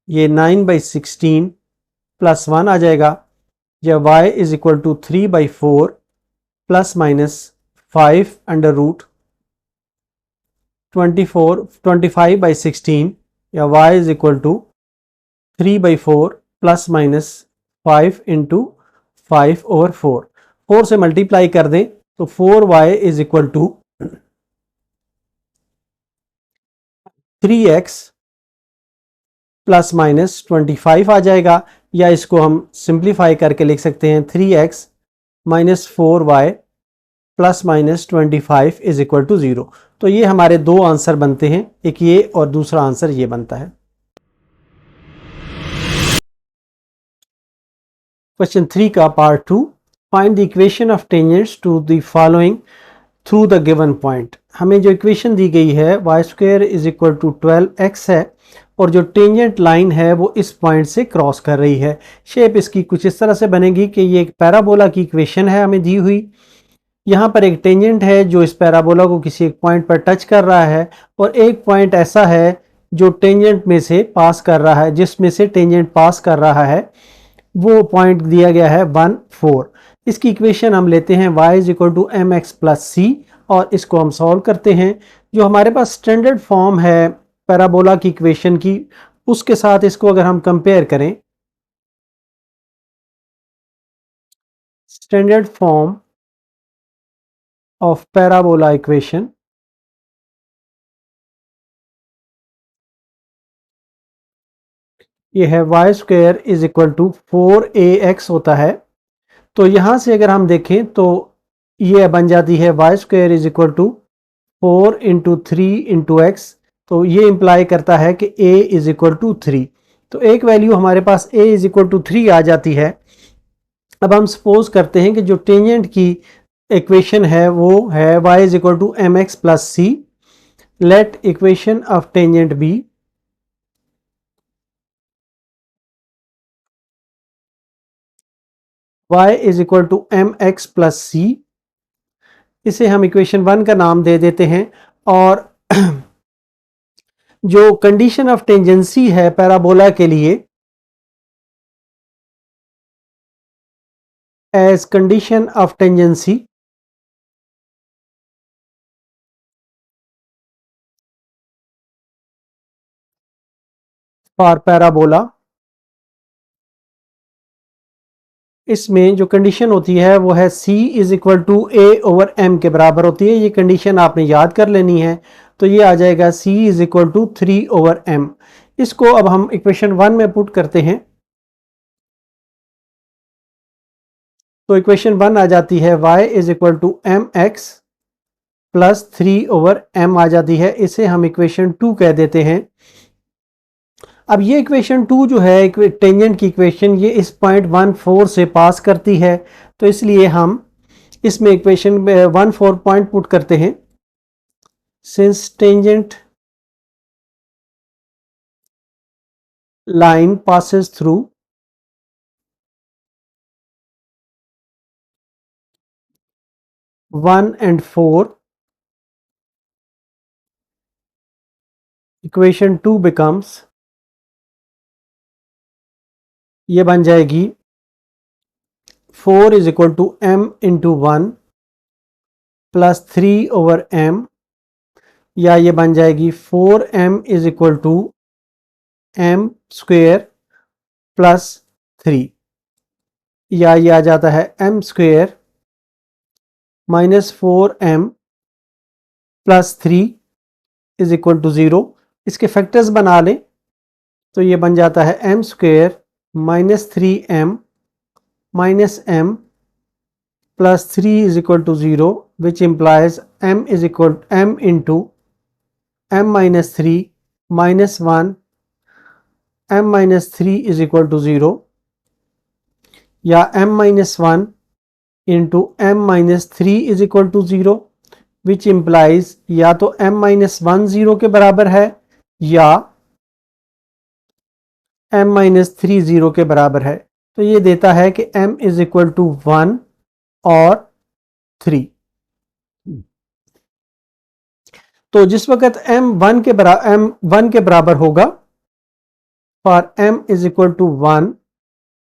ये 9/16 प्लस 1 आ जाएगा। या y is equal to 3/4 plus minus 5 under root 25/16 या y is equal to 3/4 plus minus 5 into 5/4। 4 से मल्टीप्लाई कर दें तो 4y is equal to 3x plus minus 25 आ जाएगा। या इसको हम सिंप्लीफाई करके लिख सकते हैं 3x minus 4y plus minus 25 is equal to 0। तो ये हमारे दो आंसर बनते हैं, एक ये और दूसरा आंसर ये बनता है। क्वेश्चन 3 का part 2, find the equation of tangents to the following through the given point. हमें जो इक्वेशन दी गई है y square is equal to 12x है और जो टेंजेंट लाइन है वो इस पॉइंट से क्रॉस कर रही है। शेप इसकी कुछ इस तरह से बनेगी कि ये एक पैराबोला की इक्वेशन है हमें दी हुई। यहाँ पर एक टेंजेंट है जो इस पैराबोला को किसी एक पॉइंट पर टच कर रहा है और एक पॉइंट ऐसा है जो टेंजेंट में से पास कर रहा है, जिसमें से टेंजेंट पास कर रहा है वो पॉइंट दिया गया है 1 4। इसकी इक्वेशन हम लेते हैं y is equal to m x plus c और इसको हम सॉल्व करते हैं। जो हमारे पास स्टैंडर्ड फॉर्म है पैराबोला की इक्वेशन की उसके साथ इसको अगर हम कंपेयर करें standard form of parabola equation ये है y square is equal to 4ax होता है। तो यहां से अगर हम देखें तो ये बन जाती है y square is equal to 4 into 3 into x. तो ये इंप्लाई करता है कि a इज इक्वल टू 3। तो एक वैल्यू हमारे पास a इज इक्वल टू 3 आ जाती है। अब हम सपोज करते हैं कि जो टेंजेंट की इक्वेशन है वो है y is equal to m x plus c. Let equation of tangent be y is equal to m x plus c. इसे हम इक्वेशन 1 का नाम दे देते हैं। और जो कंडीशन ऑफ टेंजेंसी है पैराबोला के लिए, as condition of tangency for parabola, इसमें जो कंडीशन होती है वो है c is equal to a over m के बराबर होती है। ये कंडीशन आपने याद कर लेनी है। तो ये आ जाएगा c is equal to 3 over m। इसको अब हम इक्वेशन 1 में पुट करते हैं। तो इक्वेशन 1 आ जाती है y is equal to m x plus 3 over m आ जाती है। इसे हम इक्वेशन 2 कह देते हैं। अब ये इक्वेशन 2 जो है टेंजेंट की इक्वेशन, ये इस पॉइंट 1 4 से पास करती है। तो इसलिए हम इसमें इक्वेशन 1 4 पॉइंट पुट करते हैं। Since tangent line passes through one and 4, equation 2 becomes, ये बन जाएगी 4 is equal to m into 1 plus 3 over m, या ये बन जाएगी 4m is equal to m square plus 3, या ये आ जाता है m square minus 4m plus 3 is equal to 0। इसके फैक्टर्स बना लें तो ये बन जाता है m square minus 3m minus m plus 3 is equal to 0, which implies m is equal m into m minus 3 minus 1 m minus 3 is equal to 0, या m minus 1 into m minus 3 is equal to 0, which implies या तो m minus 1 0 के बराबर है या m minus 3 0 के बराबर है। तो ये देता है कि m इज इक्वल टू 1 और 3। तो जिस वक्त m 1 के बराबर होगा for m is equal to 1,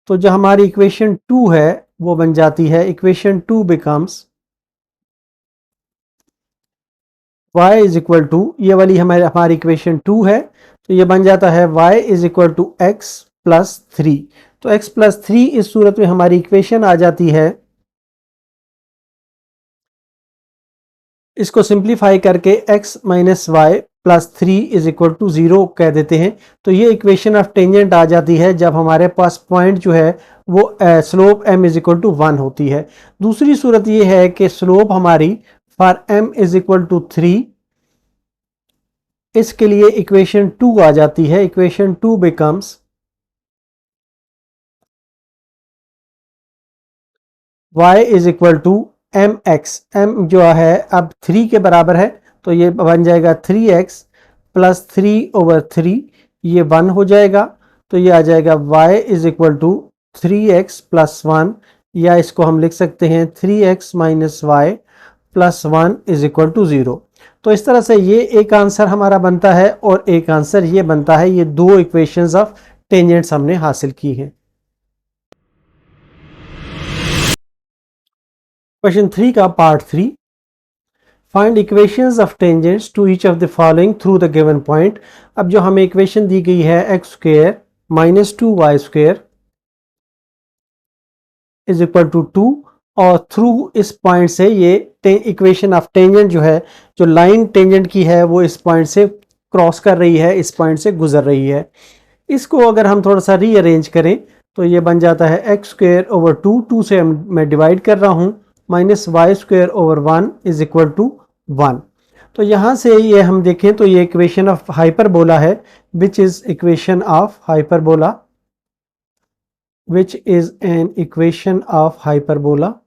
तो जो हमारी इक्वेशन 2 है वो बन जाती है, equation 2 becomes y is equal to, ये वाली हमारी इक्वेशन 2 है। तो ये बन जाता है y is equal to x plus 3। तो x प्लस 3 इस सूरत में हमारी इक्वेशन आ जाती है। इसको सिंप्लीफाई करके x minus y plus 3 is equal to 0 कह देते हैं। तो ये इक्वेशन ऑफ टेंजेंट आ जाती है जब हमारे पास पॉइंट जो है वो slope m is equal to 1 होती है। दूसरी सूरत ये है कि स्लोप हमारी for m is equal to 3, इसके लिए इक्वेशन 2 आ जाती है। Equation 2 becomes y is equal to m x, m जो है अब 3 के बराबर है तो ये बन जाएगा 3x प्लस 3 ओवर 3, ये 1 हो जाएगा। तो ये आ जाएगा y is equal to 3x plus 1, या इसको हम लिख सकते हैं 3x minus y plus 1 is equal to 0। तो इस तरह से ये एक आंसर हमारा बनता है और एक आंसर ये बनता है। ये दो इक्वेशंस ऑफ टेंजेंट्स हमने हासिल की हैं। क्वेश्चन 3 का part 3, find equations of tangents to each of the following through the given point. अब जो हमें इक्वेशन दी गई है एक्स स्क्वेयर माइनस 2y स्क्वेयर इज इक्वल टू 2 और थ्रू इस पॉइंट से ये इक्वेशन ऑफ टेंजेंट जो है, जो लाइन टेंजेंट की है वो इस पॉइंट से क्रॉस कर रही है, इस पॉइंट से गुजर रही है। इसको अगर हम थोड़ा सा रीअरेंज करें तो ये बन जाता है एक्स स्क्वेयर ओवर 2 से मैं डिवाइड कर रहा हूँ, minus Y square over 1 is equal to 1। तो यहाँ से ये हम देखें तो ये इक्वेशन ऑफ हाइपरबोला है, which is equation of hyperbola, which is an equation of hyperbola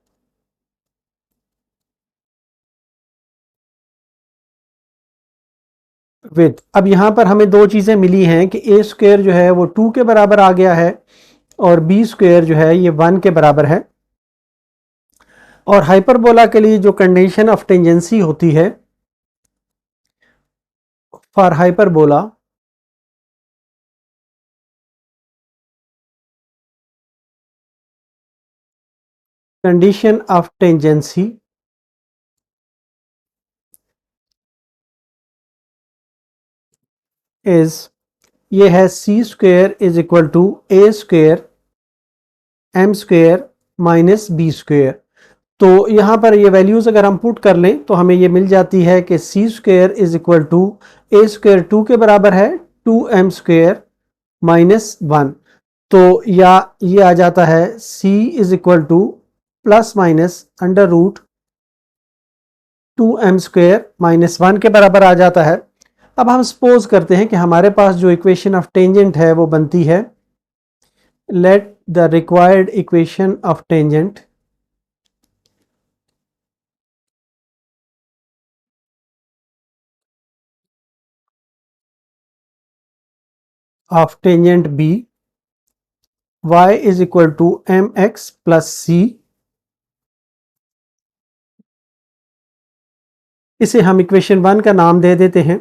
with, अब यहां पर हमें दो चीजें मिली हैं कि a स्क्वेयर जो है वो 2 के बराबर आ गया है और b स्क्वेयर जो है ये 1 के बराबर है। और हाइपरबोला के लिए जो कंडीशन ऑफ टेंजेंसी होती है for hyperbola, condition of tangency is, ये है c square is equal to A square m square minus B square. तो यहाँ पर ये वैल्यूज़ अगर हम पुट कर लें तो हमें ये मिल जाती है कि c square is equal to A square 2 के बराबर है 2m स्क्वेयर माइनस 1। तो या ये आ जाता है c is equal to plus minus under root 2m square minus 1 के बराबर आ जाता है। अब हम सपोज करते हैं कि हमारे पास जो इक्वेशन ऑफ टेंजेंट है वो बनती है, let the required equation of tangent of tangent b y is equal to mx plus c। इसे हम इक्वेशन 1 का नाम दे देते हैं।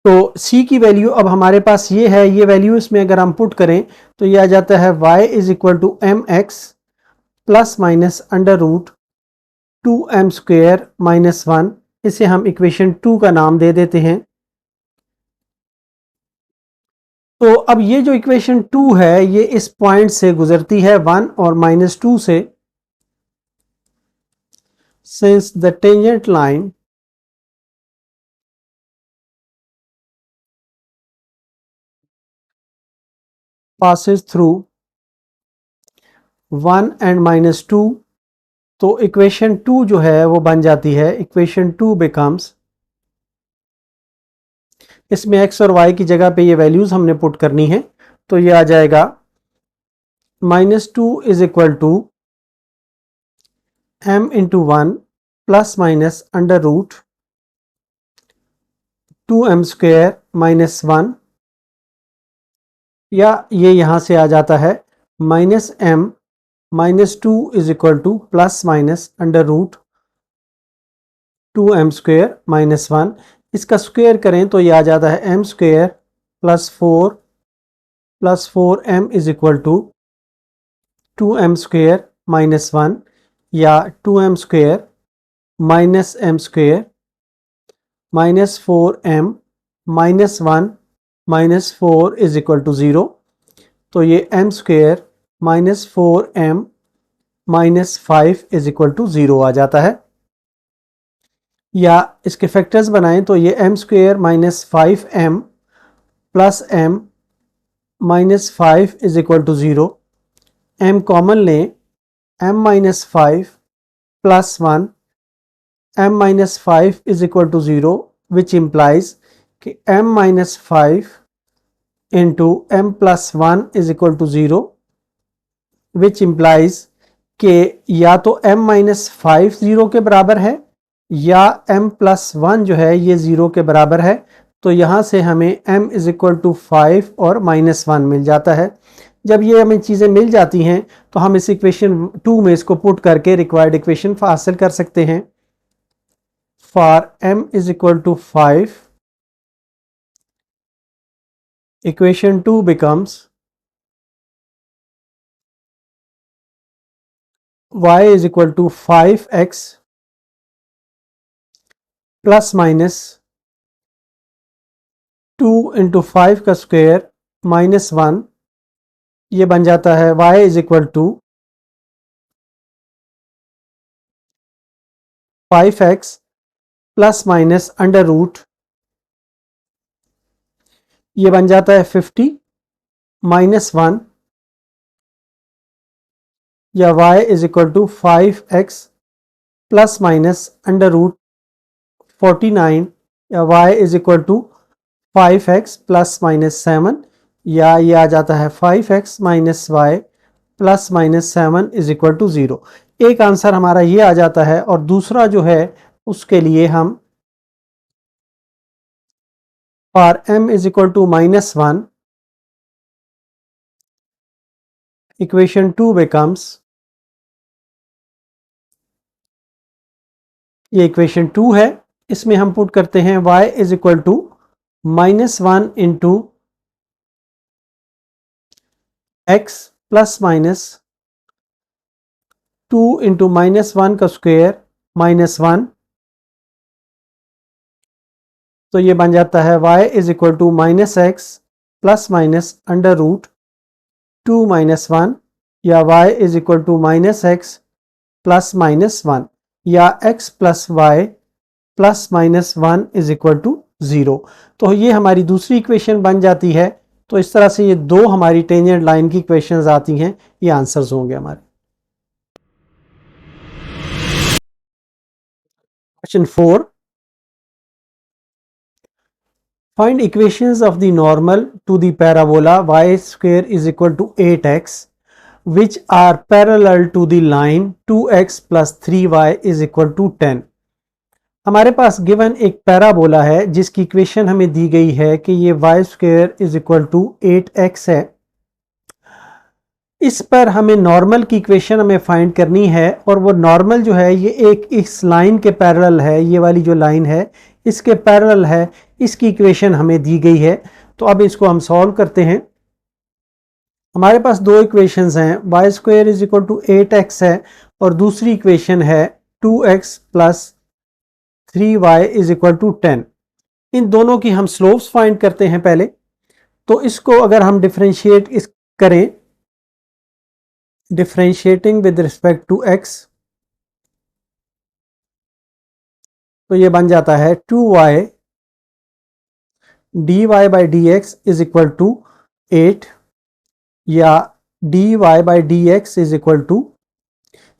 तो c की वैल्यू अब हमारे पास ये है, ये वैल्यू इसमें अगर हम पुट करें तो ये आ जाता है y is equal to m x plus minus under root 2m square minus 1। इसे हम इक्वेशन 2 का नाम दे देते हैं। तो अब ये जो इक्वेशन 2 है ये इस पॉइंट से गुजरती है 1 और माइनस 2 से, since the tangent line passes through 1 and minus 2, तो इक्वेशन 2 जो है वो बन जाती है, इक्वेशन 2 बिकम्स, इसमें x और y की जगह पे ये वैल्यूज हमने पुट करनी है। तो ये आ जाएगा -2 is equal to m into 1 plus minus under root 2m square minus 1, या ये यहां से आ जाता है -m -2 is equal to plus minus under root 2m square minus 1। इसका स्क्वेयर करें तो ये आ जाता है m square plus 4m is equal to 2m square minus 1, या 2m square minus m square minus 4m minus 1 minus 4 is equal to 0। तो ये m square minus 4m minus 5 is equal to 0 आ जाता है। या इसके फैक्टर्स बनाएं तो ये m square minus 5m plus m minus 5 is equal to 0। m common लें, m minus 5 plus 1, m minus 5 is equal to 0, which implies कि m minus 5 into m plus 1 is equal to 0, which implies कि या तो m minus 5 0 के बराबर है या m plus 1 जो है ये 0 के बराबर है। तो यहाँ से हमें m इज इक्वल टू 5 और माइनस 1 मिल जाता है। जब ये हमें चीज़ें मिल जाती हैं तो हम इस इक्वेशन 2 में इसको पुट करके रिक्वायर्ड इक्वेशन हासिल कर सकते हैं। For m is equal to 5, equation 2 becomes y is equal to 5x plus minus 2 into 5 का स्क्वेयर माइनस 1, ये बन जाता है y is equal to 5x plus minus under root, ये बन जाता है 50 माइनस 1, या y is equal to 5x plus minus under root 49, या y is equal to 5x plus minus 7, या ये आ जाता है 5x minus y plus minus 7 is equal to 0। एक आंसर हमारा ये आ जाता है, और दूसरा जो है उसके लिए हम for m is equal to -1, equation 2 becomes, ये इक्वेशन 2 है, इसमें हम पुट करते हैं y is equal to -1 into x plus minus 2 into -1 का स्क्वायर -1, तो ये बन जाता है y is equal to -x plus minus under root 2 -1, या y is equal to -x plus -1, या x plus y plus -1 is equal to 0। तो ये हमारी दूसरी इक्वेशन बन जाती है। तो इस तरह से ये दो हमारी टेंजेंट लाइन की इक्वेशंस आती हैं, ये आंसर्स होंगे हमारे। Question 4, find equations of the normal to the parabola y square is equal to 8x which are parallel to the line 2x plus 3y is equal to 10। हमारे पास given एक parabola है जिसकी equation हमें दी गई है कि ये y square is equal to 8x है। इस पर हमें नॉर्मल की इक्वेशन हमें फाइंड करनी है, और वो नॉर्मल जो है ये एक इस लाइन के पैरेलल है, ये वाली जो लाइन है इसके पैरेलल है, इसकी इक्वेशन हमें दी गई है। तो अब इसको हम सॉल्व करते हैं। हमारे पास दो इक्वेशंस हैं, y square is equal to 8x है, और दूसरी इक्वेशन है 2x plus 3y is equal to 10। इन दोनों की हम स्लोप्स फाइंड करते हैं पहले। तो इसको अगर हम डिफरेंशिएट करें, differentiating with respect to x, तो ये बन जाता है 2y dy by D x is equal to 8, या dy by D x is equal to,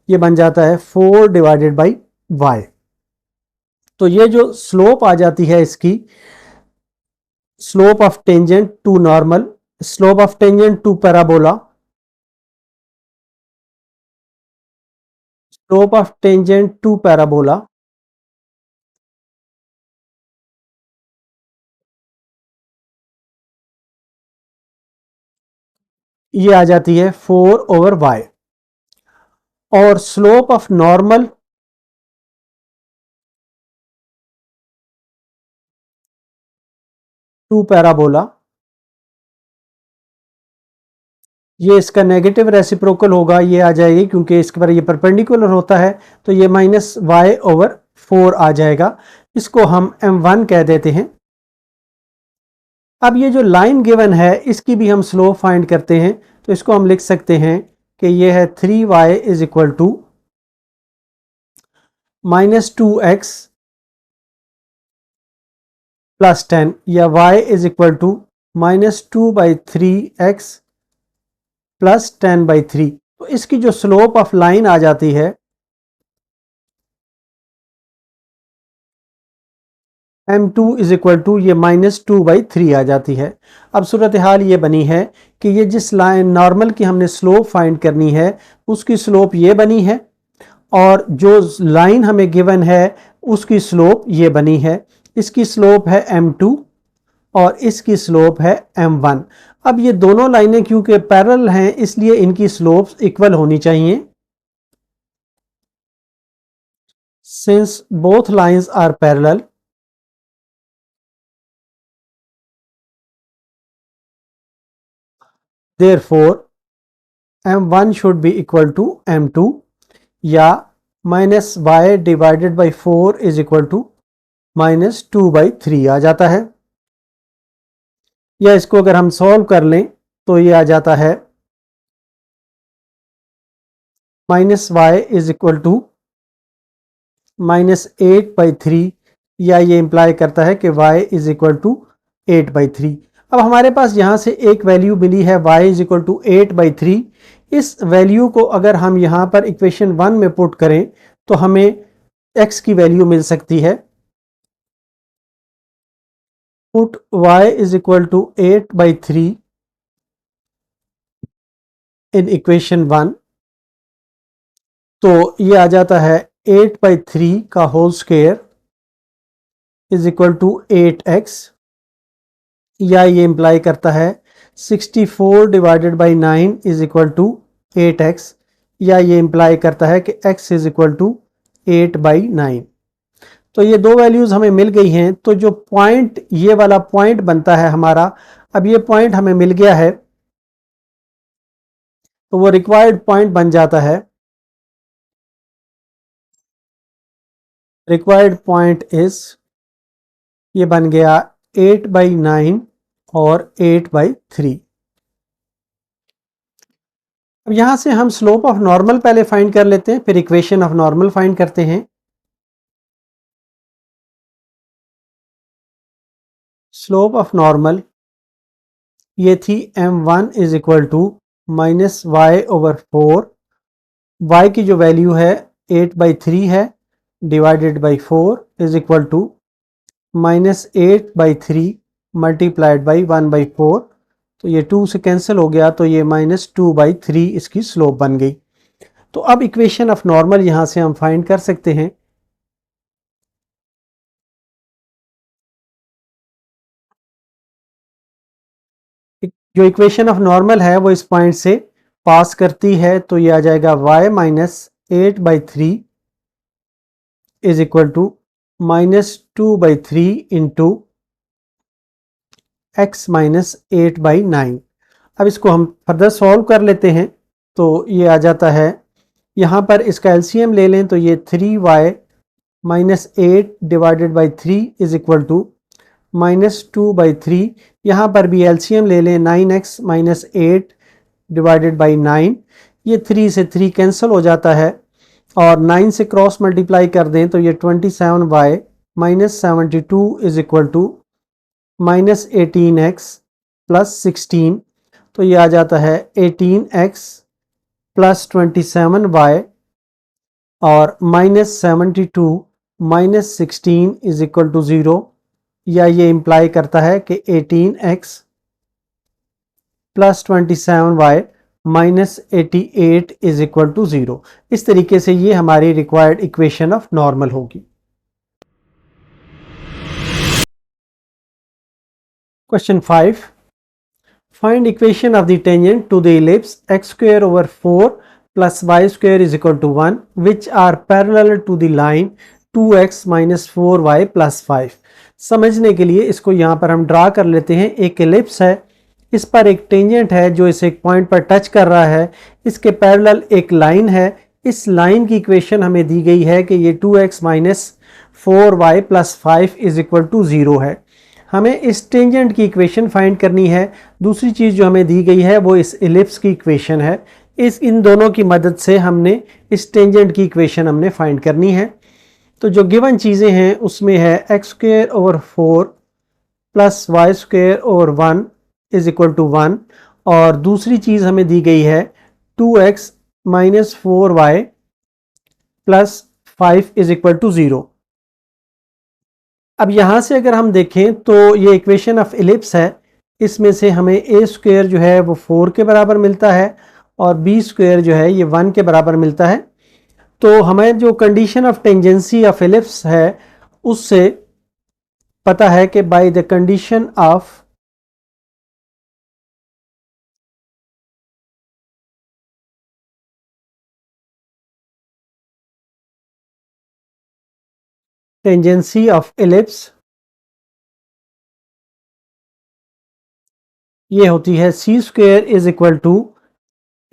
ये बन जाता है 4 डिवाइडेड बाई y। तो ये जो स्लोप आ जाती है इसकी, slope of tangent to normal, slope of tangent to parabola, slope of tangent to parabola, ये आ जाती है 4/y, और slope of normal to parabola, ये इसका नेगेटिव रेसिप्रोकल होगा, ये आ जाएगी क्योंकि इसके पर ये परपेंडिकुलर होता है, तो ये -y/4 आ जाएगा। इसको हम m1 कह देते हैं। अब ये जो लाइन गिवन है इसकी भी हम स्लोप फाइंड करते हैं, तो इसको हम लिख सकते हैं कि ये है 3y is equal to -2x plus 10, या y is equal to -2/3x plus 10/3। तो इसकी जो स्लोप ऑफ लाइन आ जाती है m2 इज इक्वल टू, ये -2/3 आ जाती है। अब सूरत हाल ये बनी है कि ये जिस लाइन नॉर्मल की हमने स्लोप फाइंड करनी है उसकी स्लोप ये बनी है, और जो लाइन हमें गिवन है उसकी स्लोप ये बनी है। इसकी स्लोप है m2 और इसकी स्लोप है m1। अब ये दोनों लाइनें क्योंकि पैरेलल हैं इसलिए इनकी स्लोप्स इक्वल होनी चाहिए। Since both lines are parallel, therefore m1 should be equal to m2, या -y divided by 4 is equal to -2/3 आ जाता है। या इसको अगर हम सॉल्व कर लें तो ये आ जाता है -y इज इक्वल टू -8/3, या ये इंप्लाई करता है कि y इज इक्वल टू 8/3। अब हमारे पास यहाँ से एक वैल्यू मिली है y इज इक्वल टू 8/3। इस वैल्यू को अगर हम यहाँ पर इक्वेशन 1 में पुट करें तो हमें x की वैल्यू मिल सकती है। Put y is equal to 8/3 in equation 1, तो ये आ जाता है 8/3 का whole square is equal to 8x, या ये इंप्लाई करता है 64 divided by 9 is equal to 8x, या ये इंप्लाई करता है कि x इज इक्वल टू 8/9। तो ये दो वैल्यूज हमें मिल गई हैं। तो जो पॉइंट, ये वाला पॉइंट बनता है हमारा, अब ये पॉइंट हमें मिल गया है तो वो रिक्वायर्ड पॉइंट बन जाता है। रिक्वायर्ड पॉइंट इज, ये बन गया 8/9 और 8/3। अब यहां से हम स्लोप ऑफ नॉर्मल पहले फाइंड कर लेते हैं, फिर इक्वेशन ऑफ नॉर्मल फाइंड करते हैं। स्लोप ऑफ नॉर्मल ये थी m1 is equal to -y/4। y की जो वैल्यू है 8/3 है, divided by 4 is equal to -8/3 multiplied by 1/4। तो ये 2 से कैंसिल हो गया, तो ये -2/3 इसकी स्लोप बन गई। तो अब इक्वेशन ऑफ नॉर्मल यहां से हम फाइंड कर सकते हैं। जो इक्वेशन ऑफ नॉर्मल है वो इस पॉइंट से पास करती है, तो ये आ जाएगा y -8/3 is equal to -2/3 into x -8/9। अब इसको हम फर्दर सॉल्व कर लेते हैं, तो ये आ जाता है, यहाँ पर इसका एलसीएम ले लें तो ये 3y -8 divided by 3 is equal to -2/3। यहाँ पर भी एलसीएम ले लें, 9x -8 डिवाइडेड बाई 9, ये 3 से 3 कैंसिल हो जाता है, और 9 से क्रॉस मल्टीप्लाई कर दें तो ये 27y -72 is equal to -18x plus 16। तो ये आ जाता है 18x प्लस 27y और -72 -16 इज इक्वल टू 0, या ये इंप्लाई करता है कि 18x plus 27y -88 is equal to 0। इस तरीके से ये हमारी रिक्वायर्ड इक्वेशन ऑफ नॉर्मल होगी। Question 5, find equation of the tangent to the ellipse x² over 4 plus y² is equal to 1 which are parallel to the line 2x minus 4y plus 5। समझने के लिए इसको यहाँ पर हम ड्रा कर लेते हैं। एक एलिप्स है, इस पर एक टेंजेंट है जो इसे एक पॉइंट पर टच कर रहा है, इसके पैरेलल एक लाइन है। इस लाइन की इक्वेशन हमें दी गई है कि ये 2x minus 4y plus 5 is equal to 0 है। हमें इस टेंजेंट की इक्वेशन फाइंड करनी है। दूसरी चीज़ जो हमें दी गई है वो इस एलिप्स की इक्वेशन है। इन दोनों की मदद से हमने इस टेंजेंट की इक्वेशन हमने फाइंड करनी है। तो जो गिवन चीज़ें हैं उसमें है x² over 4 plus y² over 1 is equal to 1, और दूसरी चीज़ हमें दी गई है 2x minus 4y plus 5 is equal to 0। अब यहाँ से अगर हम देखें तो ये इक्वेशन ऑफ एलिप्स है, इसमें से हमें a² जो है वो 4 के बराबर मिलता है और b² जो है ये 1 के बराबर मिलता है। तो हमें जो condition of tangency of ellipse है उससे पता है कि by the condition of tangency of ellipse ये होती है c² is equal to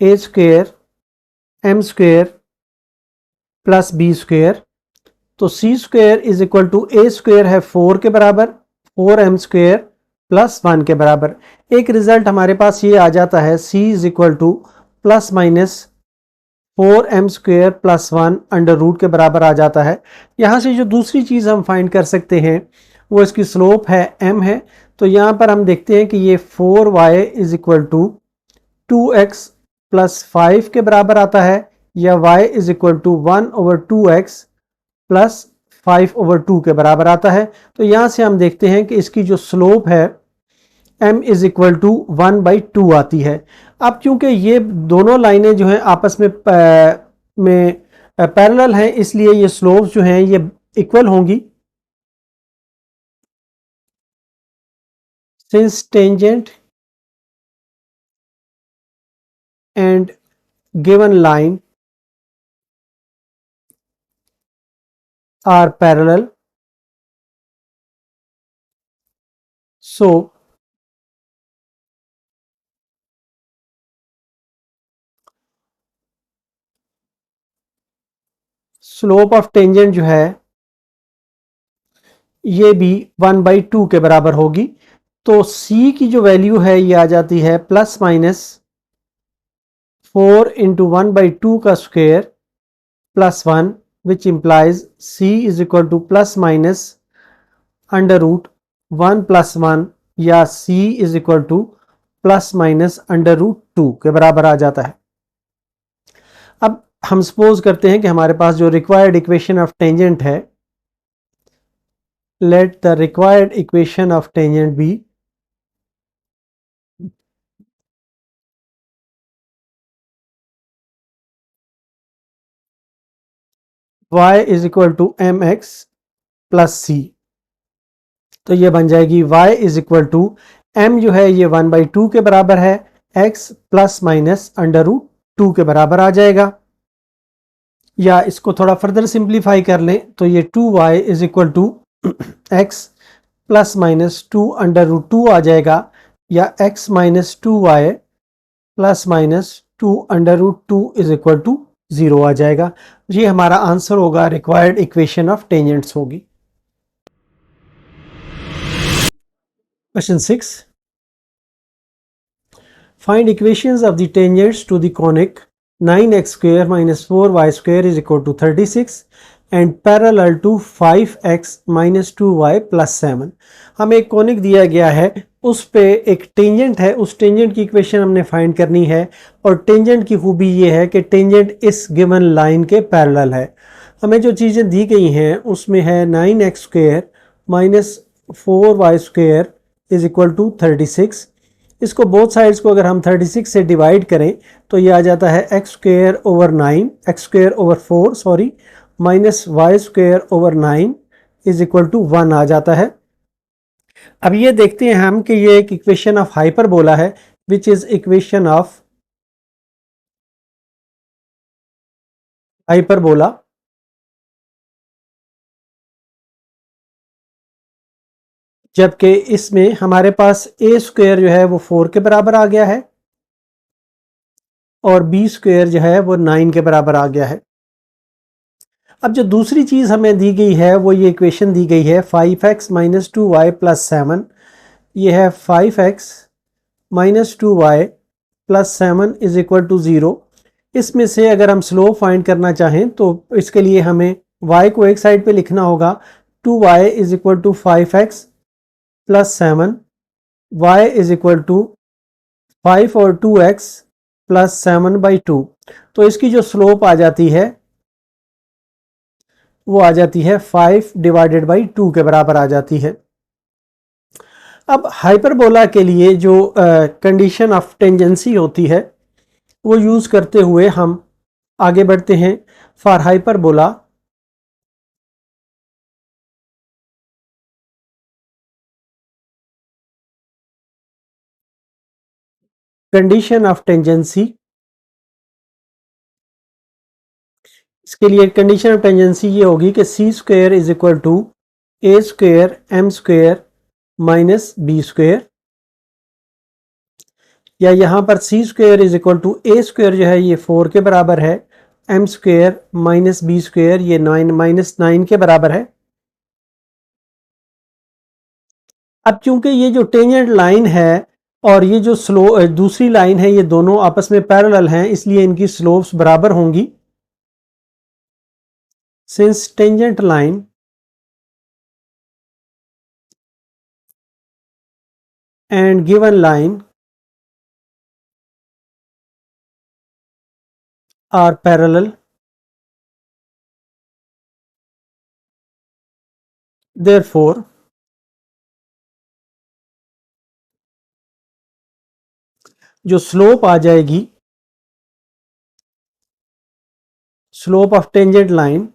a² m² plus b²। तो c² is equal to a² है 4 के बराबर, 4m² प्लस 1 के बराबर। एक रिजल्ट हमारे पास ये आ जाता है c is equal to plus minus 4m² plus 1 under root के बराबर आ जाता है। यहाँ से जो दूसरी चीज़ हम फाइंड कर सकते हैं वो इसकी स्लोप है m है। तो यहाँ पर हम देखते हैं कि ये 4y is equal to 2x plus 5 के बराबर आता है, या y is equal to 1/2x plus 5/2 के बराबर आता है। तो यहाँ से हम देखते हैं कि इसकी जो स्लोप है m इज इक्वल टू 1/2 आती है। अब चूंकि ये दोनों लाइनें जो हैं आपस में पैरेलल हैं, इसलिए ये स्लोप्स जो हैं ये इक्वल होंगी। Since tangent and given line are parallel, so slope of tangent जो है ये भी 1/2 के बराबर होगी। तो c की जो वैल्यू है ये आ जाती है प्लस माइनस 4 इंटू 1/2 का square plus 1, which implies c is equal to plus minus under root 1 plus 1, या c is equal to plus minus under root 2 के बराबर आ जाता है। अब हम सपोज करते हैं कि हमारे पास जो रिक्वायर्ड इक्वेशन ऑफ टेंजेंट है, let the required equation of tangent be y is equal to mx plus c। तो ये बन जाएगी y is equal to m जो है ये 1/2 के बराबर है, x plus minus under root 2 के बराबर आ जाएगा। या इसको थोड़ा फर्दर सिंप्लीफाई कर लें तो ये 2y is equal to x plus minus 2 under root 2 आ जाएगा, या x minus 2y plus minus 2 under root 2 is equal to 0 आ जाएगा। ये हमारा आंसर होगा, रिक्वायर्ड इक्वेशन ऑफ टेंजेंट्स होगी। Question 6, find equations of the tangents to the conic 9x² minus 4y² is equal to 36 and parallel to 5x minus 2y plus 7। हमें एक conic दिया गया है, उस पे एक टेंजेंट है, उस टेंजेंट की इक्वेशन हमने फाइंड करनी है। और टेंजेंट की खूबी ये है कि टेंजेंट इस गिवन लाइन के पैरेलल है। हमें जो चीज़ें दी गई हैं उसमें है 9x² minus 4y² is equal to 36। इसको बोथ साइड्स को अगर हम 36 से डिवाइड करें तो ये आ जाता है x² minus y² over 9 is equal to 1 आ जाता है। अब ये देखते हैं हम कि ये एक इक्वेशन ऑफ हाइपरबोला है, which is equation of hyperbola. जबकि इसमें हमारे पास a² जो है वो 4 के बराबर आ गया है और b² जो है वो 9 के बराबर आ गया है। अब जो दूसरी चीज़ हमें दी गई है वो ये इक्वेशन दी गई है 5x माइनस 2y प्लस 7। ये है 5x minus 2y plus 7 is equal to 0। इसमें से अगर हम स्लोप फाइंड करना चाहें तो इसके लिए हमें y को एक साइड पे लिखना होगा, 2y is equal to 5x plus 7, y is equal to 5 और 2x प्लस 7/2। तो इसकी जो स्लोप आ जाती है वो आ जाती है 5 डिवाइडेड बाई 2 के बराबर आ जाती है। अब हाइपरबोला के लिए जो कंडीशन ऑफ टेंजेंसी होती है वो यूज़ करते हुए हम आगे बढ़ते हैं। For hyperbola condition of tangency, इसके लिए कंडीशन ऑफ टेंजेंसी ये होगी कि c² is equal to a² m² minus b², या यहाँ पर c² is equal to a² जो है ये 4 के बराबर है, m² माइनस b² ये 9 माइनस 9 के बराबर है। अब चूंकि ये जो टेंजेंट लाइन है और ये जो दूसरी लाइन है, ये दोनों आपस में पैरेलल हैं, इसलिए इनकी स्लोप्स बराबर होंगी। Since tangent line and given line are parallel, therefore जो स्लोप आ जाएगी, स्लोप ऑफ टेंजेंट लाइन,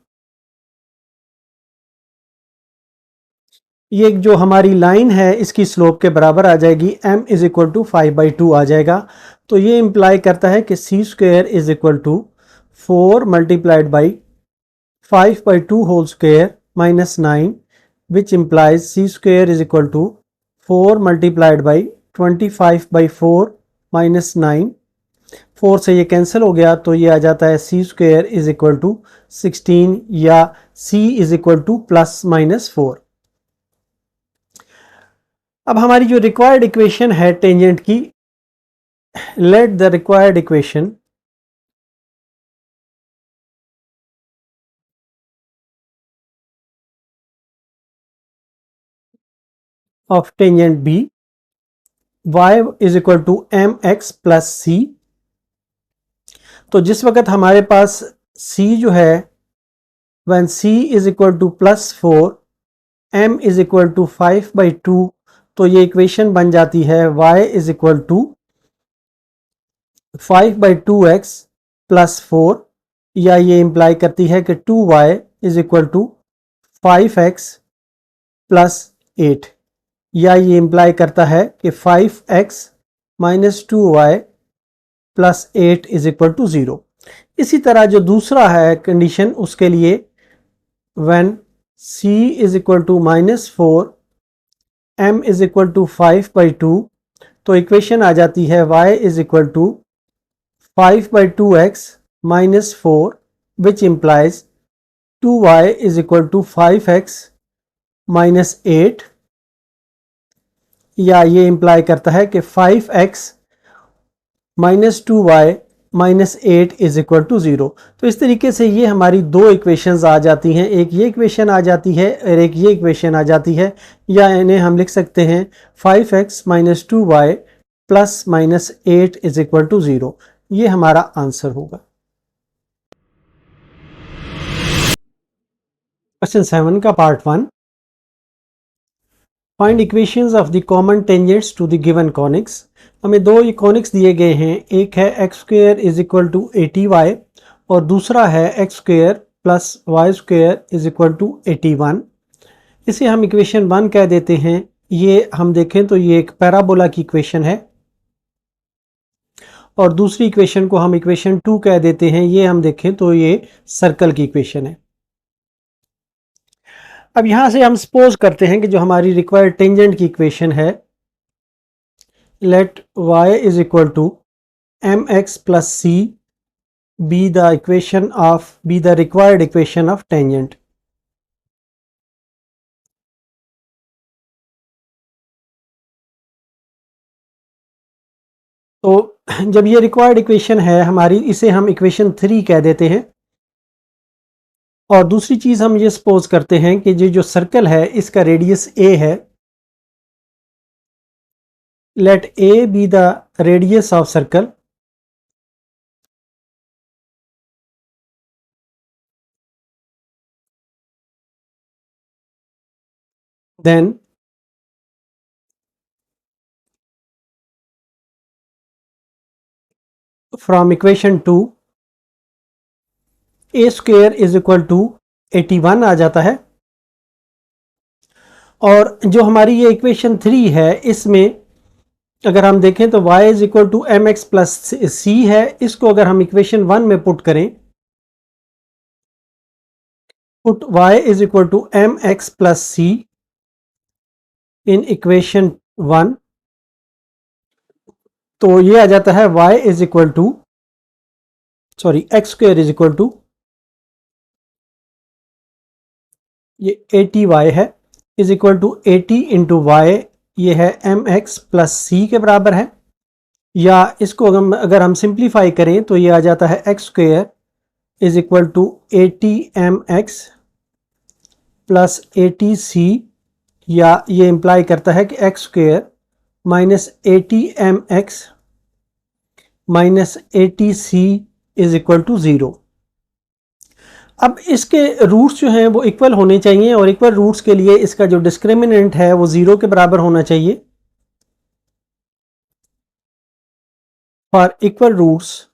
ये जो हमारी लाइन है इसकी स्लोप के बराबर आ जाएगी। m इज इक्वल टू 5/2 आ जाएगा। तो ये इंप्लाई करता है कि c square is equal to 4 multiplied by 5/2 whole square minus 9, which implies c square is equal to 4 multiplied by 25/4 minus 9। 4 से ये कैंसिल हो गया तो ये आ जाता है c square is equal to 16 या c is equal to plus minus 4। अब हमारी जो रिक्वायर्ड इक्वेशन है टेंजेंट की, let the required equation of tangent be y is equal to m x plus c. तो जिस वक्त हमारे पास c जो है when c is equal to plus 4, m is equal to 5/2, तो ये इक्वेशन बन जाती है y is equal to 5/2x plus 4, या ये इंप्लाई करती है कि 2y is equal to 5x plus 8, या ये इंप्लाई करता है कि 5x minus 2y plus 8 is equal to 0। इसी तरह जो दूसरा है कंडीशन, उसके लिए when c is equal to minus 4, m is equal to 5/2, तो इक्वेशन आ जाती है y is equal to 5/2x minus 4, which implies 2y is equal to 5x minus 8, या ये इंप्लाई करता है कि 5x minus 2y minus 8 is equal to 0। तो इस तरीके से ये हमारी दो इक्वेशंस आ जाती हैं, एक ये इक्वेशन आ जाती है और एक ये इक्वेशन आ जाती है, या इन्हें हम लिख सकते हैं 5x minus 2y plus minus 8 is equal to 0। ये हमारा आंसर होगा। क्वेश्चन 7 का part 1, find equations of the common tangents to the given conics. हमें दो कॉनिक्स दिए गए हैं, एक है x square is equal to 80y और दूसरा है x square plus y square is equal to 81। इसे हम इक्वेशन 1 कह देते हैं। ये हम देखें तो ये एक पैराबोला की इक्वेशन है, और दूसरी इक्वेशन को हम इक्वेशन 2 कह देते हैं। ये हम देखें तो ये सर्कल की इक्वेशन है। अब यहां से हम सपोज करते हैं कि जो हमारी रिक्वायर्ड टेंजेंट की इक्वेशन है, let y is equal to m x plus c be the required equation of tangent। तो जब ये रिक्वायर्ड इक्वेशन है हमारी, इसे हम इक्वेशन 3 कह देते हैं। और दूसरी चीज हम ये सपोज करते हैं कि ये जो सर्कल है इसका रेडियस a है। Let a be the radius of circle, then from equation 2 a square is equal to 81 आ जाता है। और जो हमारी ये इक्वेशन 3 है, इसमें अगर हम देखें तो y is equal to m x plus c है। इसको अगर हम इक्वेशन 1 में पुट करें, put y is equal to m x plus c in equation 1, तो ये आ जाता है y is equal to x square is equal to, ये 80y है, is equal to 80 into y ये है एम एक्स प्लस सी के बराबर है, या इसको अगर हम सिंप्लीफाई करें तो ये आ जाता है x square is equal to 80mx plus 80c, या ये इम्प्लाई करता है कि x square minus 80mx minus 80c is equal to 0। अब इसके रूट्स जो हैं वो इक्वल होने चाहिए, और इक्वल रूट्स के लिए इसका जो डिस्क्रिमिनेंट है वो 0 के बराबर होना चाहिए। फॉर इक्वल रूट्स,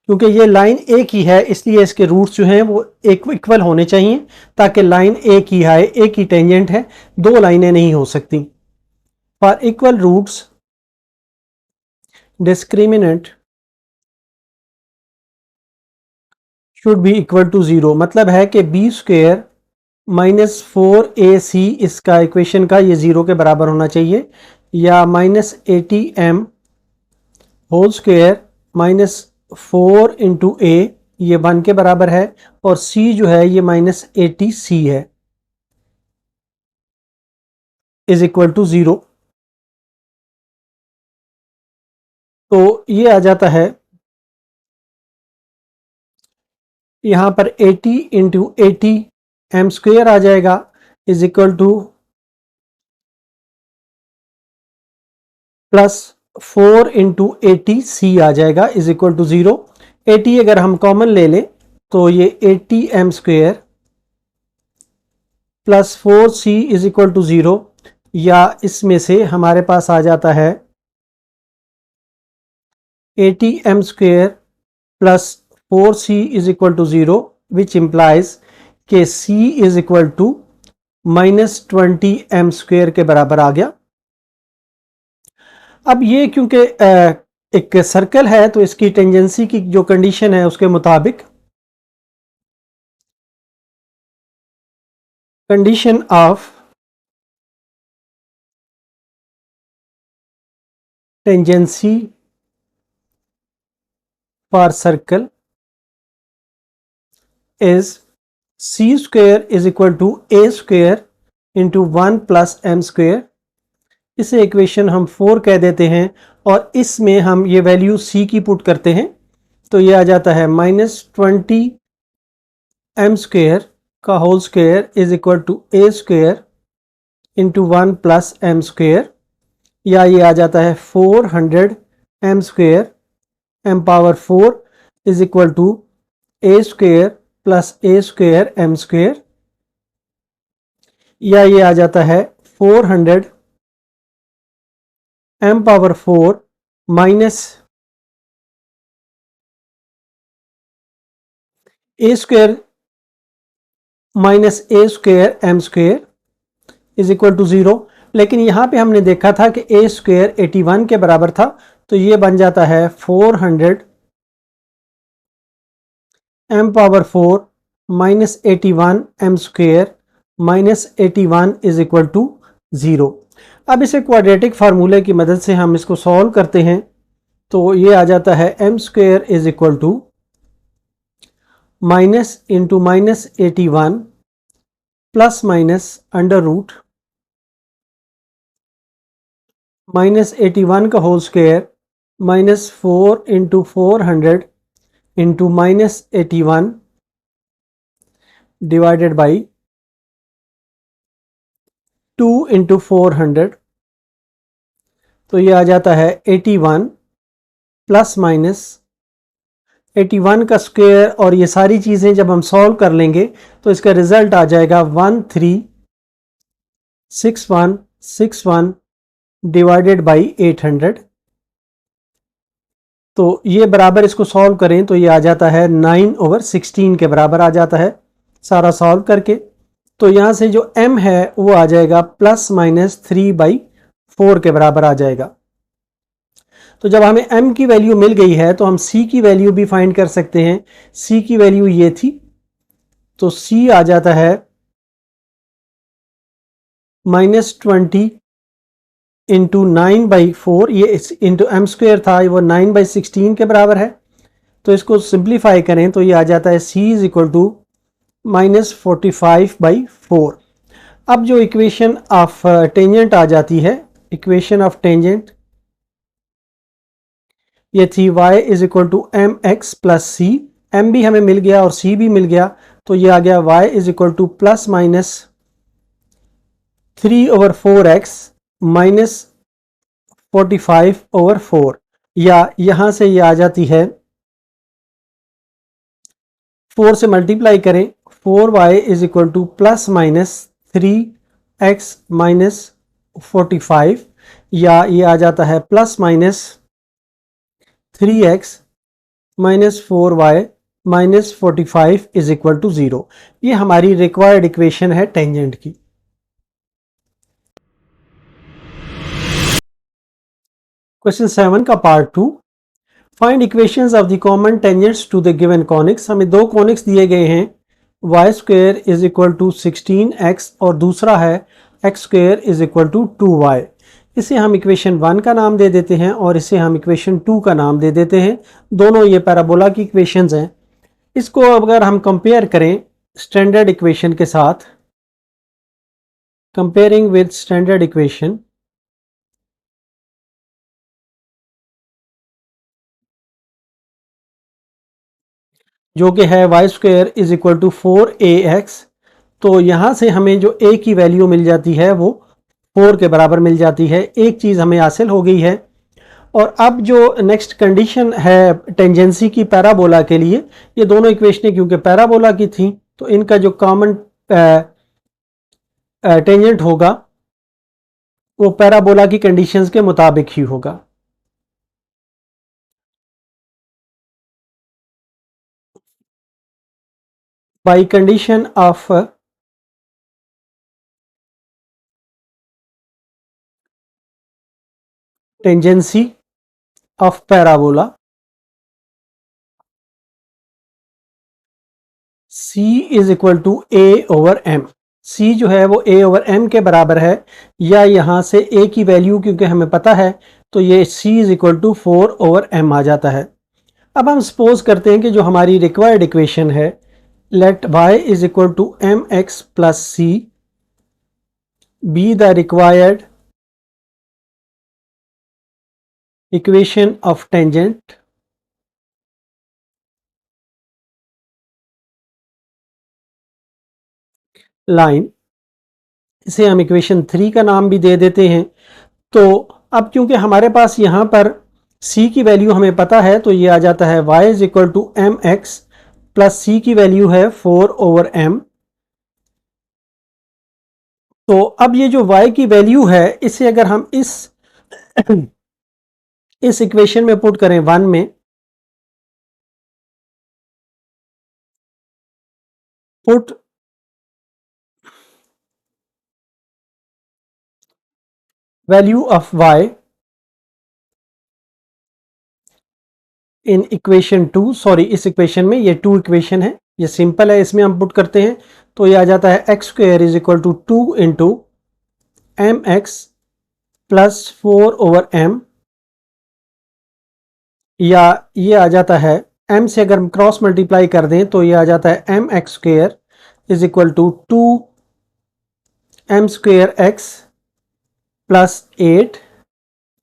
क्योंकि ये लाइन एक ही है इसलिए इसके रूट्स जो हैं वो इक्वल होने चाहिए, ताकि लाइन एक ही है, एक ही टेंजेंट है, दो लाइनें नहीं हो सकती। For equal roots discriminant should be equal to 0, मतलब है कि बी स्क्वेयर माइनस 4ac इसका इक्वेशन का ये 0 के बराबर होना चाहिए, या minus 80m whole square minus 4 into a ये 1 के बराबर है, और c जो है ये माइनस 80c है इज इक्वल टू 0। तो ये आ जाता है यहां पर 80 इंटू 80 एम स्क्वेयर आ जाएगा is equal to plus 4 into 80c आ जाएगा इज इक्वल टू 0। 80 अगर हम कॉमन ले लें तो ये 80m square plus 4c is equal to 0, या इसमें से हमारे पास आ जाता है 80m square plus 4c is equal to 0, which implies के c is equal to minus 20m square के बराबर आ गया। अब ये क्योंकि एक सर्कल है तो इसकी टेंजेंसी की जो कंडीशन है उसके मुताबिक condition of tangency for circle is c square is equal to A square into 1 plus m square. इसे इक्वेशन हम 4 कह देते हैं, और इसमें हम ये वैल्यू c की पुट करते हैं तो ये आ जाता है माइनस 20m स्क्वेयर का whole square is equal to A square into 1 plus m square, या ये आ जाता है 400m square m power 4 is equal to A square plus A square m square, या ये आ जाता है 400 m power 4 minus a square minus a square m square is equal to 0। लेकिन यहाँ पे हमने देखा था कि ए स्क्वेयर 81 के बराबर था, तो ये बन जाता है 400 m power 4 minus 81 m square minus 81 is equal to 0। अब इसे क्वाड्रेटिक फार्मूले की मदद से हम इसको सॉल्व करते हैं, तो ये आ जाता है m square is equal to minus into minus 81 plus minus under root minus 81 का whole square minus 4 into 400 into minus 81 divided by 2 into 400, तो ये आ जाता है 81 प्लस माइनस 81 का स्क्वायर, और ये सारी चीज़ें जब हम सॉल्व कर लेंगे तो इसका रिजल्ट आ जाएगा 136161 डिवाइडेड बाई 800। तो ये बराबर इसको सॉल्व करें तो ये आ जाता है 9/16 के बराबर आ जाता है सारा सॉल्व करके। तो यहाँ से जो m है वो आ जाएगा प्लस माइनस 3/4 के बराबर आ जाएगा। तो जब हमें m की वैल्यू मिल गई है तो हम c की वैल्यू भी फाइंड कर सकते हैं। c की वैल्यू ये थी, तो c आ जाता है -20 इंटू 9/4, ये इंटू एम स्क्वेयर था, वो 9/16 के बराबर है। तो इसको सिंप्लीफाई करें तो ये आ जाता है c इज इक्वल टू -45/4। अब जो इक्वेशन ऑफ टेंजेंट आ जाती है, इक्वेशन ऑफ टेंजेंट ये थी y is equal to m x plus c. M भी हमें मिल गया और सी भी मिल गया, तो ये आ गया y is equal to plus minus 3/4x minus 45/4, या यहां से ये आ जाती है 4 से मल्टीप्लाई करें, 4y is equal to plus minus 3x minus 45, या ये आ जाता है plus minus 3x minus 4y minus 45 is equal to 0। ये हमारी रिक्वायर्ड इक्वेशन है टेंजेंट की। क्वेश्चन 7 का part 2, find equations of the common tangents to the given conics. हमें दो कॉनिक्स दिए गए हैं, y square is equal to 16x और दूसरा है x square is equal to 2y। इसे हम इक्वेशन 1 का नाम दे देते हैं और इसे हम इक्वेशन 2 का नाम दे देते हैं। दोनों ये पैराबोला की इक्वेशंस हैं। इसको अगर हम कंपेयर करें स्टैंडर्ड इक्वेशन के साथ, कंपेयरिंग विद स्टैंडर्ड इक्वेशन, जो कि है y square is equal to 4ax, तो यहाँ से हमें जो a की वैल्यू मिल जाती है वो 4 के बराबर मिल जाती है। एक चीज़ हमें हासिल हो गई है। और अब जो नेक्स्ट कंडीशन है टेंजेंसी की पैराबोला के लिए, ये दोनों इक्वेशनें क्योंकि पैराबोला की थी, तो इनका जो कॉमन टेंजेंट होगा वो पैराबोला की कंडीशंस के मुताबिक ही होगा। By condition of tangency of parabola, C is equal to a over m। C जो है वो a ओवर m के बराबर है, या यहाँ से a की वैल्यू क्योंकि हमें पता है तो ये C is equal to 4 over m आ जाता है। अब हम सपोज करते हैं कि जो हमारी रिक्वायर्ड इक्वेशन है, let y is equal to m x plus c be the required equation of tangent line. इसे हम इक्वेशन 3 का नाम भी दे देते हैं। तो अब क्योंकि हमारे पास यहाँ पर c की वैल्यू हमें पता है, तो ये आ जाता है y is equal to m x plus c की वैल्यू है 4 ओवर m। तो अब ये जो y की वैल्यू है, इसे अगर हम इस इक्वेशन में पुट करें 1 में, put value of y in equation 2, sorry इस इक्वेशन में, ये 2 इक्वेशन है, ये सिंपल है, इसमें हम पुट करते हैं तो ये आ जाता है x square is equal to 2 into m x plus 4 over m, या ये आ जाता है m से अगर हम क्रॉस मल्टीप्लाई कर दें तो ये आ जाता है m x square is equal to 2 m square x plus 8,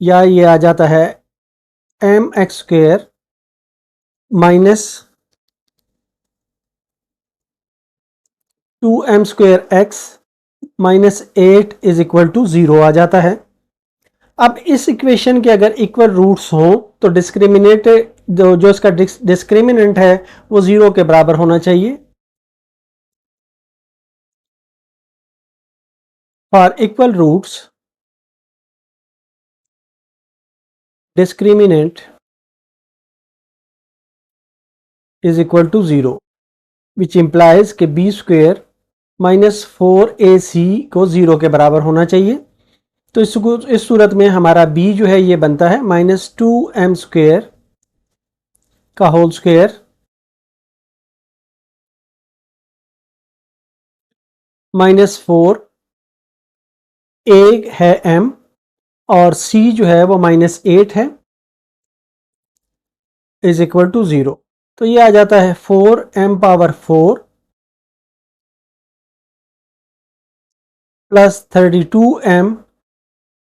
या ये आ जाता है m x square minus 2m square x minus 8 is equal to 0 आ जाता है। अब इस इक्वेशन के अगर इक्वल रूट्स हों तो डिस्क्रिमिनेट जो इसका डिस्क्रिमिनेंट है वो 0 के बराबर होना चाहिए। For equal roots discriminant is equal to 0, which implies के बी स्क्वेयर माइनस 4ac को 0 के बराबर होना चाहिए। तो इस सूरत में हमारा b जो है ये बनता है माइनस 2m स्क्वेयर का होल स्क्वेयर माइनस 4, a है m और c जो है वो माइनस 8 है, इज इक्वल टू 0। तो ये आ जाता है 4m power 4 plus 32m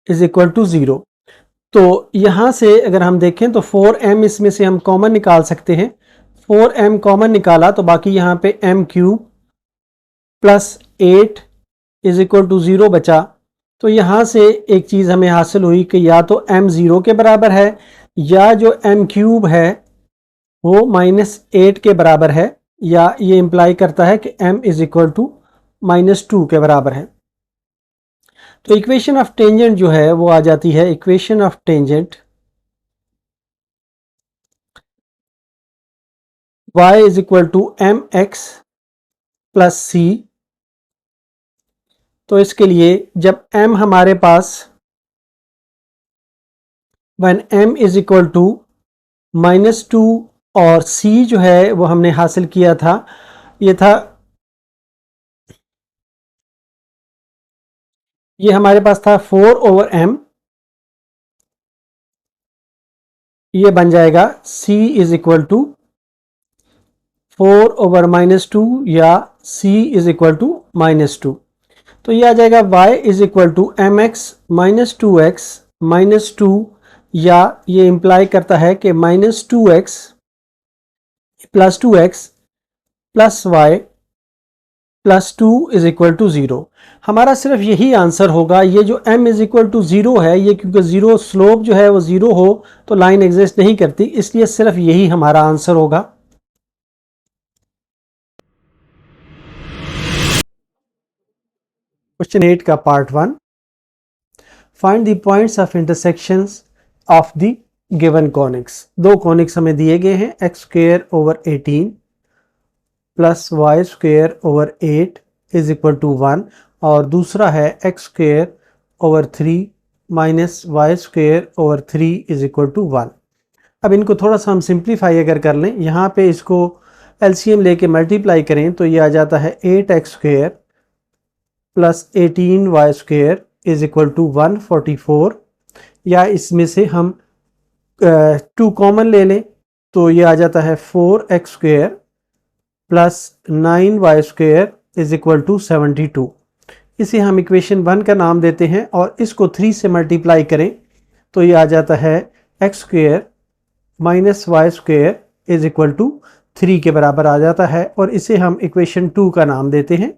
is equal to 0। तो यहाँ से अगर हम देखें तो 4m इसमें से हम कॉमन निकाल सकते हैं। 4m कॉमन निकाला तो बाकी यहाँ पे m cube plus 8 is equal to 0 बचा। तो यहाँ से एक चीज़ हमें हासिल हुई कि या तो m 0 के बराबर है या जो m क्यूब है वो -8 के बराबर है, या ये इंप्लाई करता है कि m इज इक्वल टू -2 के बराबर है। तो इक्वेशन ऑफ टेंजेंट जो है वो आ जाती है, equation of tangent y is equal to mx plus c. तो इसके लिए जब m हमारे पास when m is equal to -2 और c जो है वो हमने हासिल किया था, ये था, ये हमारे पास था 4/m, ये बन जाएगा c इज इक्वल टू 4/-2 या c इज इक्वल टू -2। तो ये आ जाएगा y is equal to mx -2x -2, या ये इंप्लाई करता है कि -2x plus 2x plus y plus 2 is equal to 0। हमारा सिर्फ यही आंसर होगा। ये जो m इज इक्वल टू 0 है, ये क्योंकि 0 स्लोप जो है वो 0 हो तो लाइन एग्जिस्ट नहीं करती, इसलिए सिर्फ यही हमारा आंसर होगा। क्वेश्चन 8 का part 1, find the points of intersections of the given conics. दो कॉनिक्स हमें दिए गए हैं, x²/18 plus y²/8 is equal to 1, और दूसरा है x²/3 minus y²/3 is equal to 1। अब इनको थोड़ा सा हम सिंप्लीफाई अगर कर लें, यहाँ पे इसको एलसीएम लेके मल्टीप्लाई करें तो ये आ जाता है 8x² plus 18y² is equal to 144, या इसमें से हम 2 कॉमन ले लें तो ये आ जाता है 4x² plus 9y² is equal to 72। इसे हम इक्वेशन 1 का नाम देते हैं और इसको 3 से मल्टीप्लाई करें तो ये आ जाता है x² minus y² is equal to 3 के बराबर आ जाता है, और इसे हम इक्वेशन 2 का नाम देते हैं।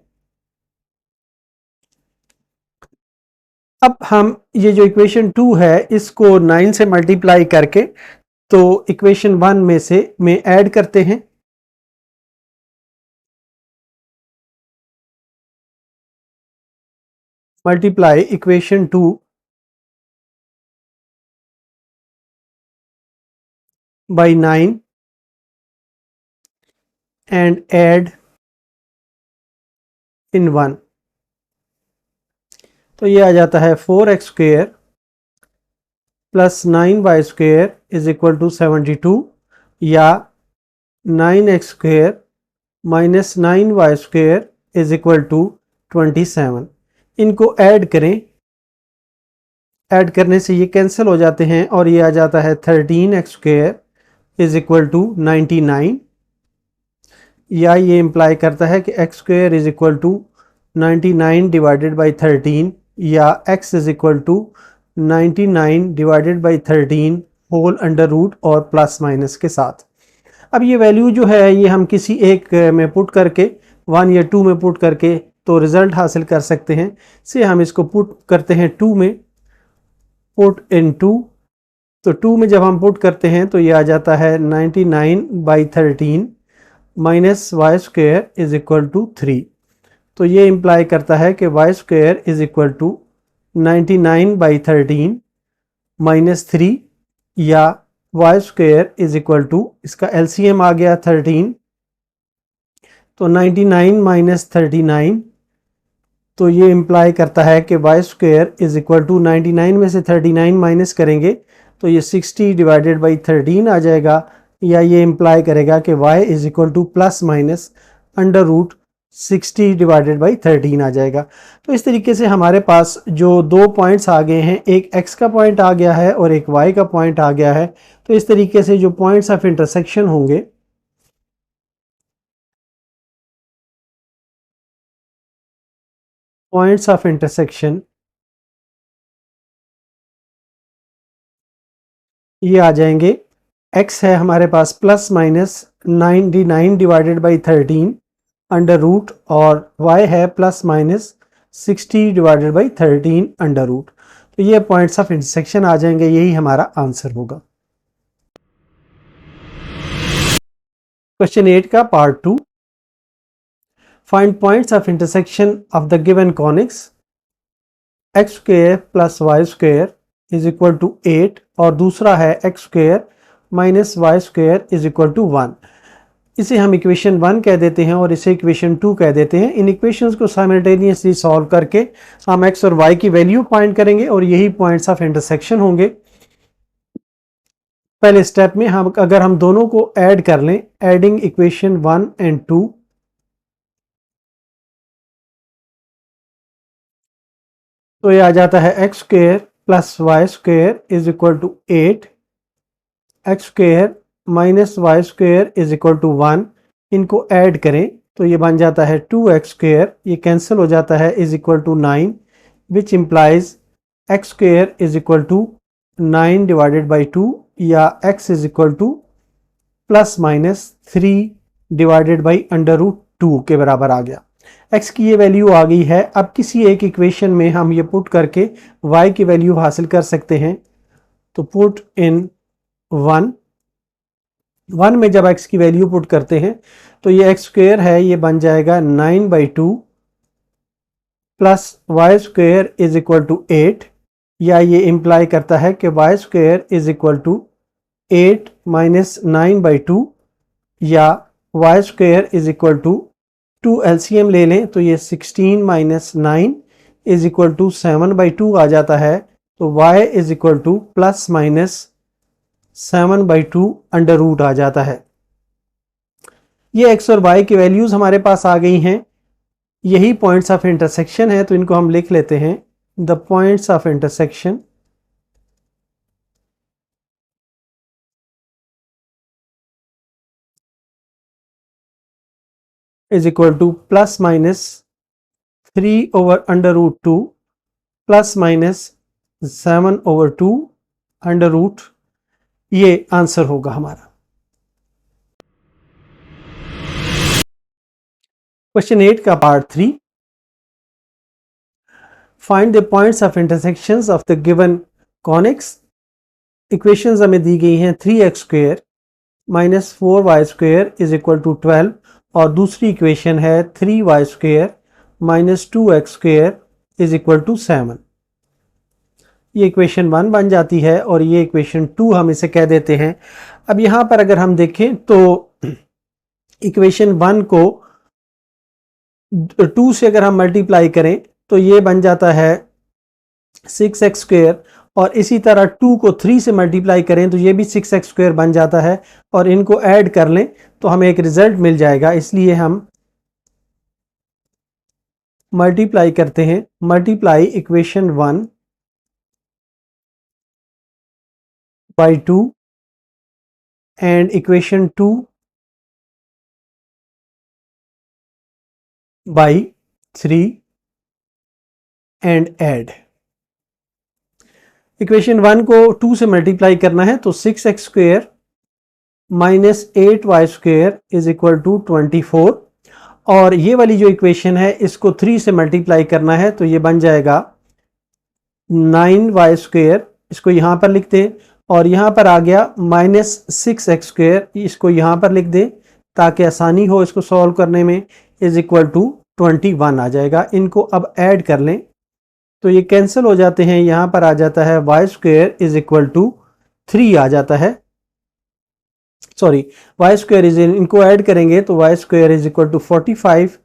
अब हम ये जो इक्वेशन 2 है इसको 9 से मल्टीप्लाई करके तो इक्वेशन 1 में ऐड करते हैं। Multiply equation 2 by 9 and add in 1, तो ये आ जाता है 4x² plus 9y² is equal to 72, या 9x² minus 9y² is equal to 27। इनको ऐड करें, ऐड करने से ये कैंसिल हो जाते हैं और ये आ जाता है 13x² इज इक्वल टू 99, या ये इम्प्लाई करता है कि x² is equal to 99 divided by 13, या x is equal to 99 divided by 13 whole under root और प्लस माइनस के साथ। अब ये वैल्यू जो है ये हम किसी एक में पुट करके 1 या 2 में पुट करके तो रिज़ल्ट हासिल कर सकते हैं। से हम इसको पुट करते हैं 2 में, पुट इन 2, तो 2 में जब हम पुट करते हैं तो ये आ जाता है 99/13 minus y² is equal to 3। तो ये इम्प्लाई करता है कि y² is equal to 99/13 minus 3, या y² इज इक्वल टू, इसका एलसीएम आ गया 13, तो 99 माइनस 39, तो ये इम्प्लाई करता है कि y² इज इक्वल टू 99 में से 39 माइनस करेंगे तो ये 60 डिवाइडेड बाई 13 आ जाएगा, या ये इम्प्लाई करेगा कि y is equal to plus minus under root 60 divided by 13 आ जाएगा। तो इस तरीके से हमारे पास जो दो पॉइंट्स आ गए हैं, एक x का पॉइंट आ गया है और एक y का पॉइंट आ गया है। तो इस तरीके से जो पॉइंट्स ऑफ इंटरसेक्शन होंगे पॉइंट्स ऑफ इंटरसेक्शन ये आ जाएंगे, x है हमारे पास plus minus 99 divided by 13 under root, और y है plus minus 60 divided by 13 under root. तो ये पॉइंट्स ऑफ इंटरसेक्शन आ जाएंगे, यही हमारा आंसर होगा। क्वेश्चन 8 का part 2, find points of intersection of the given conics x square plus y square is equal to 8, और दूसरा है x square minus y square is equal to 1। इसे हम इक्वेशन 1 कह देते हैं और इसे इक्वेशन 2 कह देते हैं। इन इक्वेशंस को साइमल्टेनियसली सॉल्व करके हम एक्स और वाई की वैल्यू फाइंड करेंगे और यही पॉइंट्स ऑफ इंटरसेक्शन होंगे। पहले स्टेप में हम अगर हम दोनों को ऐड कर लें, एडिंग इक्वेशन 1 एंड 2, तो ये आ जाता है x square plus y square is equal to 8, x square minus y square is equal to 1। इनको ऐड करें तो ये बन जाता है 2x स्क्वायर, ये कैंसिल हो जाता है, is equal to 9, which implies x square is equal to 9 divided by 2, या x is equal to plus minus 3 divided by under root 2 के बराबर आ गया। x की ये वैल्यू आ गई है। अब किसी एक इक्वेशन में हम ये पुट करके y की वैल्यू हासिल कर सकते हैं। तो पुट इन 1 में जब x की वैल्यू पुट करते हैं तो ये एक्स स्क्वायर है, ये बन जाएगा 9/2 plus y square is equal to 8, या ये इम्प्लाई करता है कि y square is equal to 8 minus 9/2, या y square is equal to 2 LCM ले लें तो ये 16 माइनस 9 इज इक्वल टू 7/2 आ जाता है। तो y is equal to plus minus 7/2 under root आ जाता है। ये x और y की वैल्यूज हमारे पास आ गई हैं, यही पॉइंट्स ऑफ इंटरसेक्शन है, तो इनको हम लिख लेते हैं। The points of intersection is equal to plus minus 3 over under root 2 plus minus 7/2 under root, ये आंसर होगा हमारा। क्वेश्चन 8 का part 3, find the points of intersections of the given conics. Equations हमें दी गई हैं 3x square minus 4y square is equal to 12, और दूसरी इक्वेशन है 3y square minus 2x square is equal to 7। ये इक्वेशन 1 बन जाती है और ये इक्वेशन 2 हम इसे कह देते हैं। अब यहाँ पर अगर हम देखें तो इक्वेशन 1 को 2 से अगर हम मल्टीप्लाई करें तो ये बन जाता है 6x स्क्वायर, और इसी तरह 2 को 3 से मल्टीप्लाई करें तो ये भी 6x स्क्वायर बन जाता है, और इनको ऐड कर लें तो हमें एक रिजल्ट मिल जाएगा। इसलिए हम मल्टीप्लाई करते हैं, multiply equation 1 by 2 and equation 2 by 3 and add. Equation 1 को 2 से मल्टीप्लाई करना है तो 6x square minus 8y square is equal to 24, और ये वाली जो इक्वेशन है इसको 3 से मल्टीप्लाई करना है तो ये बन जाएगा 9y स्क्वायर, इसको यहाँ पर लिख दें, और यहाँ पर आ गया माइनस 6x स्क्वायर, इसको यहाँ पर लिख दें ताकि आसानी हो इसको सॉल्व करने में, इज इक्वल टू 21 आ जाएगा। इनको अब ऐड कर लें तो ये कैंसिल हो जाते हैं, यहाँ पर आ जाता है y square is equal to 3 आ जाता है, सॉरी y स्क्वायर इज, इनको ऐड करेंगे तो y square is equal to 45,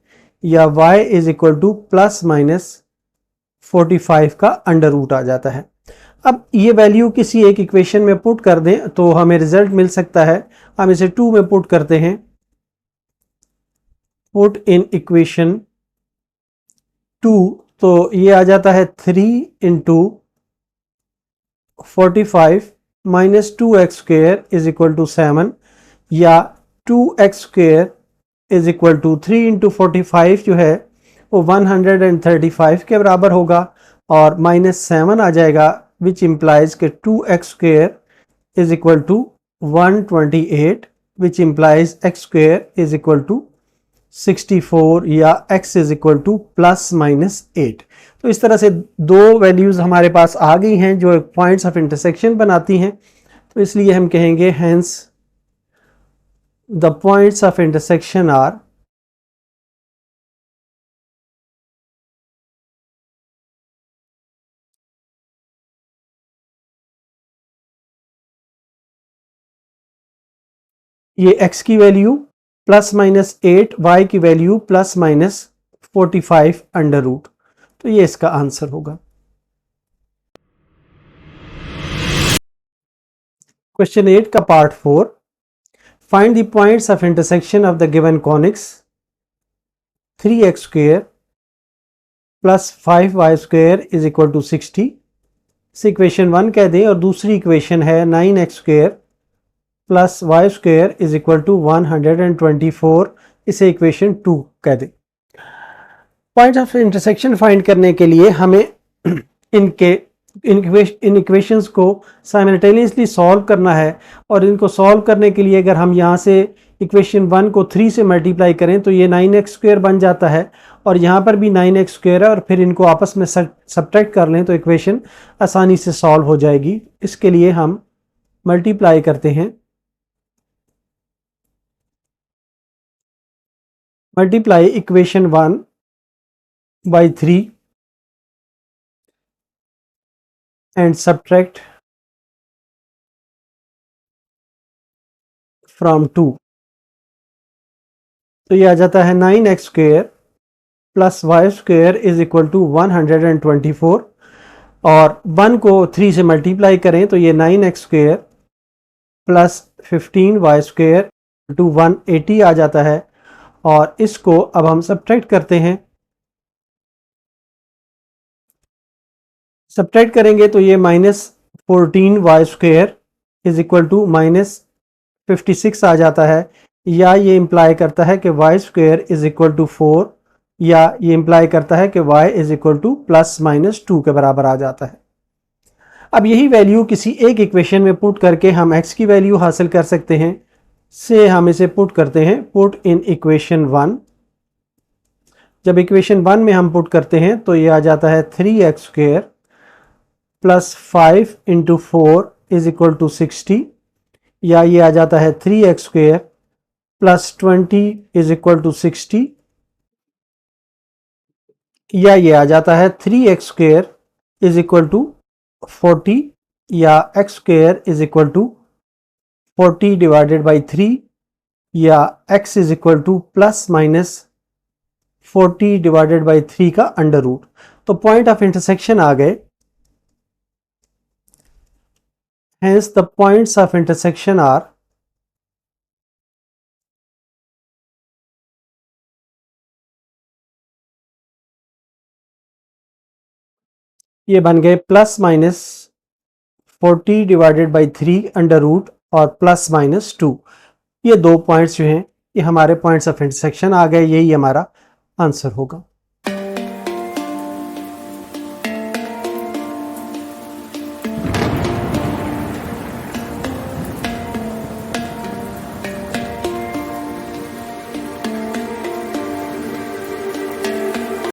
या y is equal to plus minus 45 का अंडर रूट आ जाता है। अब ये वैल्यू किसी एक इक्वेशन में पुट कर दें तो हमें रिजल्ट मिल सकता है। हम इसे 2 में पुट करते हैं, पुट इन इक्वेशन 2, तो ये आ जाता है 3 into 45 minus 2x square is equal to 7, या 2x square is equal to 3 into 45 जो है वो 135 के बराबर होगा और -7 आ जाएगा, विच इम्प्लाइज के 2x² is equal to 128, which implies x² is equal to 64 या x इज इक्वल टू +-8। तो इस तरह से दो वैल्यूज़ हमारे पास आ गई हैं जो पॉइंट्स ऑफ इंटरसेक्शन बनाती हैं। तो इसलिए हम कहेंगे hence the points of intersection are ये x की वैल्यू +-8, y की वैल्यू +-45 अंडर रूट। तो ये इसका आंसर होगा। क्वेश्चन 8 का part 4, find the points of intersection of the given conics 3x² + 5y² is equal to 60। इस इक्वेशन 1 कह दें और दूसरी इक्वेशन है 9x² + y² is equal to 124, इसे इक्वेशन 2 कह दें। पॉइंट ऑफ इंटरसेक्शन फाइंड करने के लिए हमें इन इक्वेशंस को साइमल्टेनियसली सॉल्व करना है, और इनको सॉल्व करने के लिए अगर हम यहाँ से इक्वेशन 1 को 3 से मल्टीप्लाई करें तो ये 9x² बन जाता है, और यहाँ पर भी 9x² है, और फिर इनको आपस में सब्ट्रैक्ट कर लें तो इक्वेशन आसानी से सॉल्व हो जाएगी। इसके लिए हम मल्टीप्लाई करते हैं, multiply equation 1 by 3 and subtract from 2। तो ये आ जाता है 9x² + y² is equal to 124, और 1 को 3 से मल्टीप्लाई करें तो ये 9x² + 15y² टू 180 आ जाता है, और इसको अब हम सब्ट्रैक्ट करते हैं। सब्ट्रैक्ट करेंगे तो ये -14y² इज इक्वल टू -56 आ जाता है, या ये इम्प्लाई करता है कि y² इज इक्वल टू 4, या ये इम्प्लाई करता है कि y इज इक्वल टू +-2 के बराबर आ जाता है। अब यही वैल्यू किसी एक इक्वेशन में पुट करके हम x की वैल्यू हासिल कर सकते हैं। से हम इसे पुट करते हैं, पुट इन इक्वेशन 1। जब इक्वेशन 1 में हम पुट करते हैं तो ये आ जाता है 3x² + 5 × 4 इज इक्वल टू 60, या ये आ जाता है 3x² + 20 इज इक्वल टू 60, या ये आ जाता है 3x² इज इक्वल टू 40, या x² is equal to 40 divided by 3, या x is equal to +-40 divided by 3 का अंडर रूट। तो पॉइंट ऑफ इंटरसेक्शन आ गए। Hence the points of intersection are ये बन गए +-40 डिवाइडेड बाई 3 अंडर रूट और +-2। ये दो पॉइंट्स जो हैं ये हमारे पॉइंट्स ऑफ इंटरसेक्शन आ गए, यही हमारा आंसर होगा।